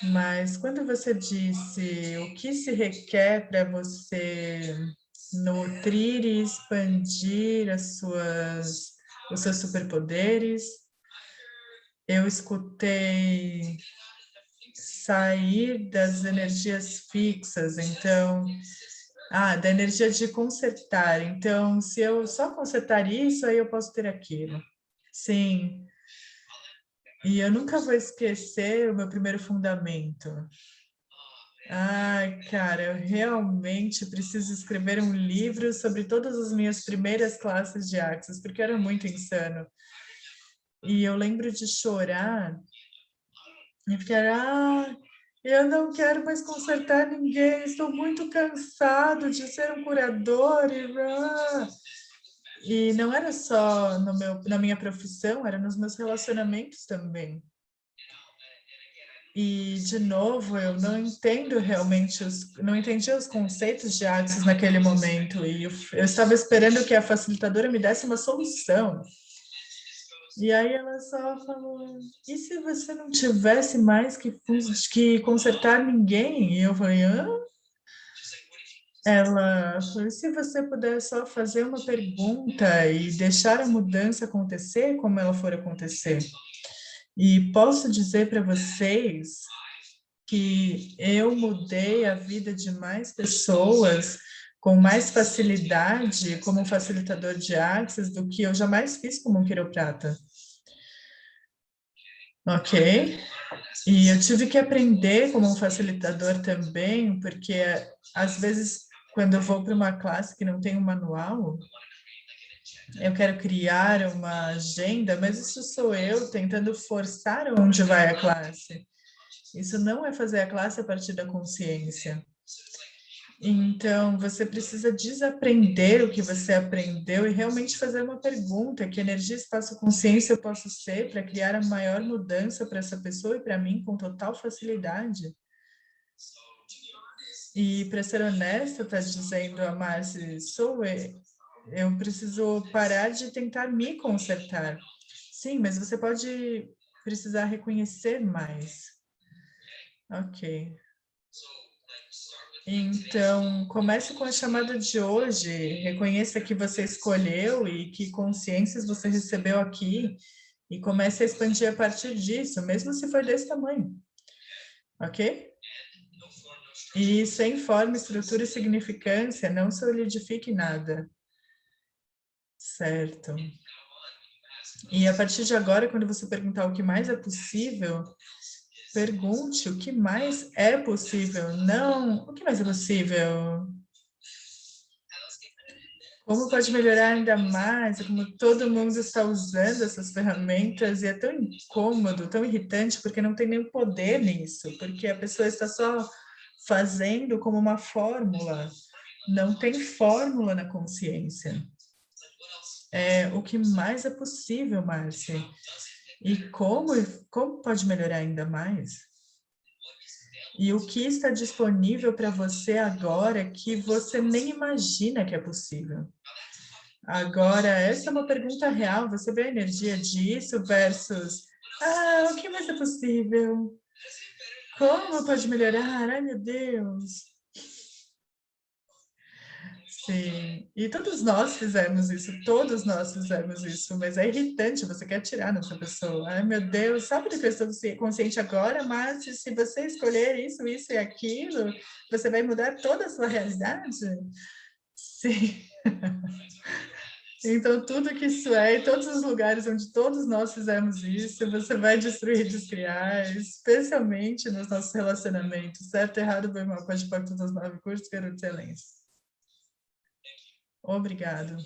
mas quando você disse o que se requer para você nutrir e expandir os seus superpoderes, eu escutei sair das energias fixas, então, da energia de consertar. Então, se eu só consertar isso, aí eu posso ter aquilo. Sim. E eu nunca vou esquecer o meu primeiro fundamento. Ai, cara, eu realmente preciso escrever um livro sobre todas as minhas primeiras classes de Axis, porque era muito insano. E eu lembro de chorar e ficar, eu não quero mais consertar ninguém, estou muito cansado de ser um curador. E não era só na minha profissão, era nos meus relacionamentos também. E, de novo, eu não entendo realmente, não entendia os conceitos de Axis naquele momento. E eu estava esperando que a facilitadora me desse uma solução. E aí ela só falou, e se você não tivesse mais que consertar ninguém? E eu falei, hã? Ela falou, e se você puder só fazer uma pergunta e deixar a mudança acontecer como ela for acontecer? E posso dizer para vocês que eu mudei a vida de mais pessoas com mais facilidade como um facilitador de Axis do que eu jamais fiz como um quiroprata. Ok? E eu tive que aprender como um facilitador também, porque às vezes quando eu vou para uma classe que não tem um manual, eu quero criar uma agenda, mas isso sou eu tentando forçar onde vai a classe. Isso não é fazer a classe a partir da consciência. Então, você precisa desaprender o que você aprendeu e realmente fazer uma pergunta: que energia, espaço, consciência eu posso ser para criar a maior mudança para essa pessoa e para mim com total facilidade? E, para ser honesta, está dizendo a Márcia, eu preciso parar de tentar me consertar. Sim, mas você pode precisar reconhecer mais. Ok. Então, comece com a chamada de hoje. Reconheça que você escolheu e que consciências você recebeu aqui e comece a expandir a partir disso, mesmo se for desse tamanho. Ok? E sem forma, estrutura e significância, não solidifique nada. Certo. E a partir de agora, quando você perguntar o que mais é possível, pergunte o que mais é possível, não o que mais é possível. Como pode melhorar ainda mais? Como todo mundo está usando essas ferramentas e é tão incômodo, tão irritante, porque não tem nenhum poder nisso, porque a pessoa está só fazendo como uma fórmula. Não tem fórmula na consciência. É o que mais é possível, Márcia. E como pode melhorar ainda mais? E o que está disponível para você agora que você nem imagina que é possível? Agora, essa é uma pergunta real. Você vê a energia disso versus o que mais é possível? Como pode melhorar? Ai, meu Deus. Sim, e todos nós fizemos isso, mas é irritante, você quer atirar nessa pessoa. Ai, meu Deus, sabe do que eu estou consciente agora, mas se você escolher isso e aquilo, você vai mudar toda a sua realidade? Sim. Então, tudo que isso é, em todos os lugares onde todos nós fizemos isso, você vai destruir e descriar, especialmente nos nossos relacionamentos. Certo, errado, bem, mal, pode pôr todas as 9 cursos, quero excelência. Obrigado.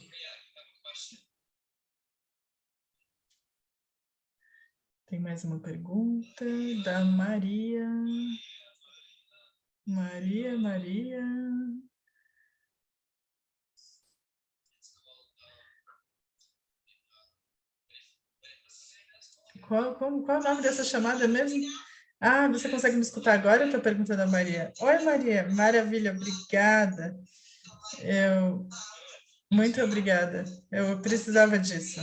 Tem mais uma pergunta da Maria. Maria. Qual é o nome dessa chamada mesmo? Ah, você consegue me escutar agora? Eu estou perguntando a Maria. Oi, Maria. Maravilha, obrigada. Muito obrigada. Eu precisava disso.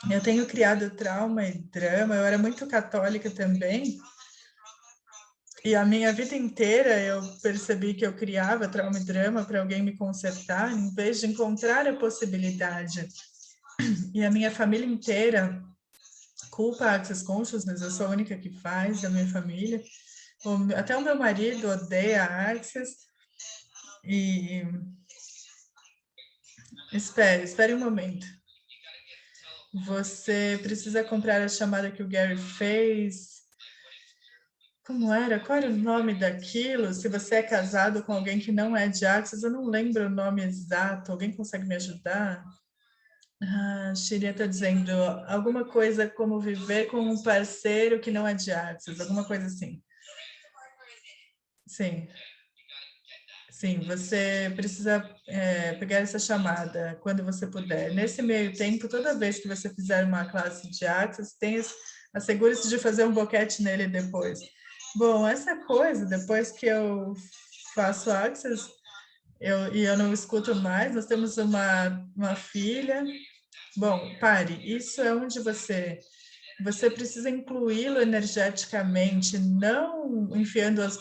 Eu tenho criado trauma e drama. Eu era muito católica também. E a minha vida inteira eu percebi que eu criava trauma e drama para alguém me consertar, em vez de encontrar a possibilidade. E a minha família inteira culpa a Access Consciousness, eu sou a única que faz da minha família. Até o meu marido odeia a Access. E espere um momento. Você precisa comprar a chamada que o Gary fez. Como era? Qual era o nome daquilo? Se você é casado com alguém que não é de Access, eu não lembro o nome exato. Alguém consegue me ajudar? Ah, Shiria está dizendo alguma coisa como viver com um parceiro que não é de Access, alguma coisa assim. Sim. Sim, você precisa pegar essa chamada quando você puder. Nesse meio tempo, toda vez que você fizer uma classe de Access, assegure-se de fazer um boquete nele depois. Bom, essa coisa, depois que eu faço Access, eu não escuto mais, nós temos uma filha. Bom, pare, isso é onde você precisa incluí-lo energeticamente, não enfiando as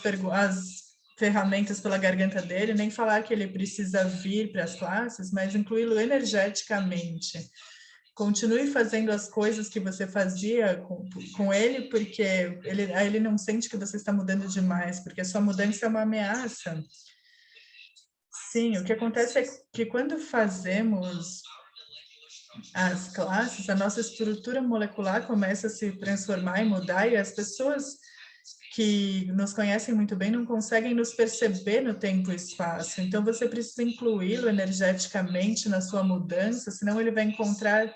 ferramentas pela garganta dele, nem falar que ele precisa vir para as classes, mas incluí-lo energeticamente. Continue fazendo as coisas que você fazia com ele, porque ele não sente que você está mudando demais, porque a sua mudança é uma ameaça. Sim, o que acontece é que quando fazemos as classes, a nossa estrutura molecular começa a se transformar e mudar, e as pessoas que nos conhecem muito bem não conseguem nos perceber no tempo e espaço. Então, você precisa incluí-lo energeticamente na sua mudança, senão ele vai encontrar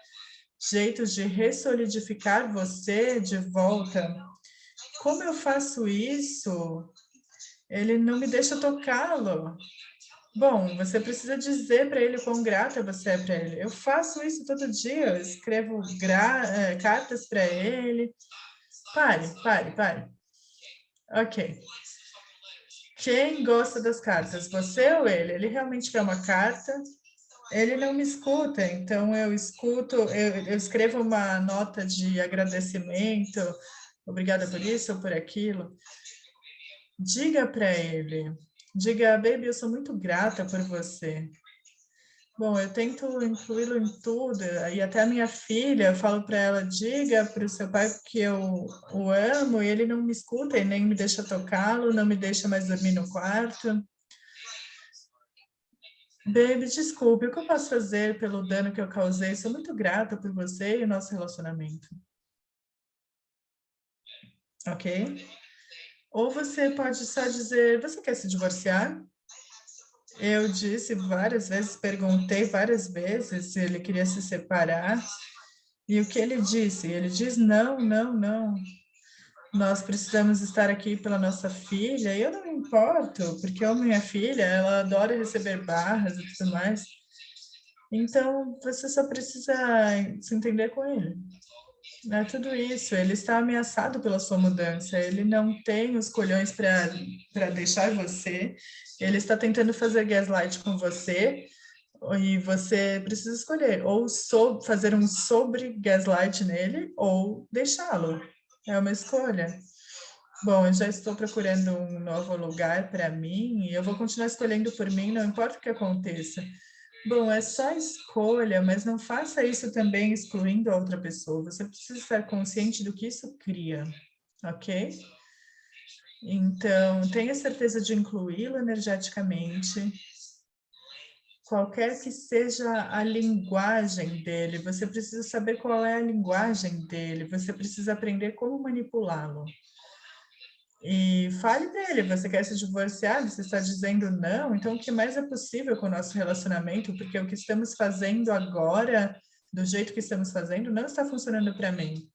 jeitos de ressolidificar você de volta. Como eu faço isso? Ele não me deixa tocá-lo. Bom, você precisa dizer para ele o quão grata você é para ele. Eu faço isso todo dia, eu escrevo cartas para ele. Pare. Ok. Quem gosta das cartas, você ou ele? Ele realmente quer uma carta? Ele não me escuta, então eu escuto, eu escrevo uma nota de agradecimento, obrigada por isso ou por aquilo. Diga para ele, diga, baby, eu sou muito grata por você. Bom, eu tento incluí-lo em tudo, e até a minha filha, eu falo para ela, diga para o seu pai que eu o amo, e ele não me escuta e nem me deixa tocá-lo, não me deixa mais dormir no quarto. Baby, desculpe, o que eu posso fazer pelo dano que eu causei? Sou muito grata por você e o nosso relacionamento. Ok? Ou você pode só dizer, você quer se divorciar? Eu disse várias vezes, perguntei várias vezes se ele queria se separar. E o que ele disse? Ele diz, não. Nós precisamos estar aqui pela nossa filha. E eu não me importo, porque a minha filha, ela adora receber barras e tudo mais. Então, você só precisa se entender com ele. É tudo isso. Ele está ameaçado pela sua mudança. Ele não tem os colhões para deixar você. Ele está tentando fazer gaslight com você. E você precisa escolher ou fazer um sobre gaslight nele ou deixá-lo. É uma escolha. Bom, eu já estou procurando um novo lugar para mim e eu vou continuar escolhendo por mim, não importa o que aconteça. Bom, é só escolha, mas não faça isso também excluindo a outra pessoa. Você precisa estar consciente do que isso cria, ok? Então, tenha certeza de incluí-lo energeticamente. Qualquer que seja a linguagem dele, você precisa saber qual é a linguagem dele, você precisa aprender como manipulá-lo. E fale dele, você quer se divorciar? Você está dizendo não? Então, o que mais é possível com o nosso relacionamento? Porque o que estamos fazendo agora, do jeito que estamos fazendo, não está funcionando para mim.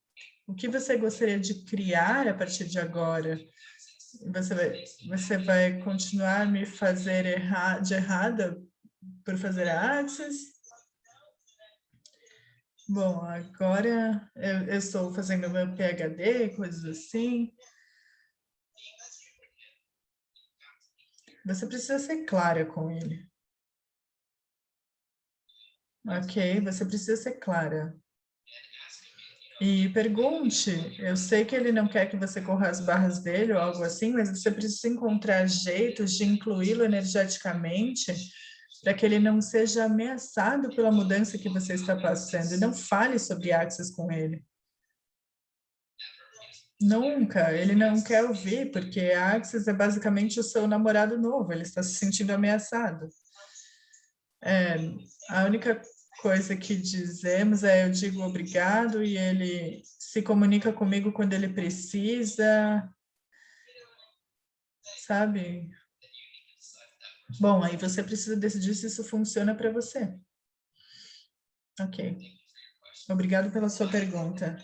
O que você gostaria de criar a partir de agora? Você vai continuar me fazer de errada por fazer artes? Bom, agora eu estou fazendo meu PhD, coisas assim. Você precisa ser clara com ele. Ok, você precisa ser clara. E pergunte, eu sei que ele não quer que você corra as barras dele ou algo assim, mas você precisa encontrar jeitos de incluí-lo energeticamente para que ele não seja ameaçado pela mudança que você está passando. E não fale sobre Axis com ele. Nunca, ele não quer ouvir, porque Axis é basicamente o seu namorado novo, ele está se sentindo ameaçado. A única coisa que dizemos é eu digo obrigado e ele se comunica comigo quando ele precisa, sabe? Bom, aí você precisa decidir se isso funciona para você. Ok. Obrigado pela sua pergunta.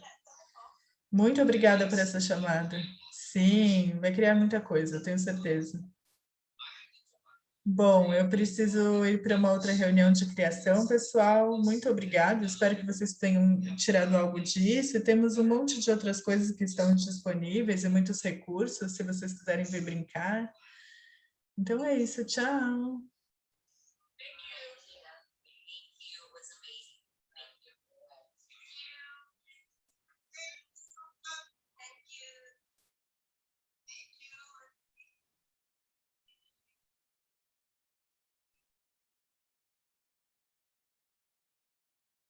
Muito obrigada por essa chamada. Sim, vai criar muita coisa, eu tenho certeza. Bom, eu preciso ir para uma outra reunião de criação, pessoal. Muito obrigada. Espero que vocês tenham tirado algo disso. E temos um monte de outras coisas que estão disponíveis e muitos recursos, se vocês quiserem vir brincar. Então é isso. Tchau.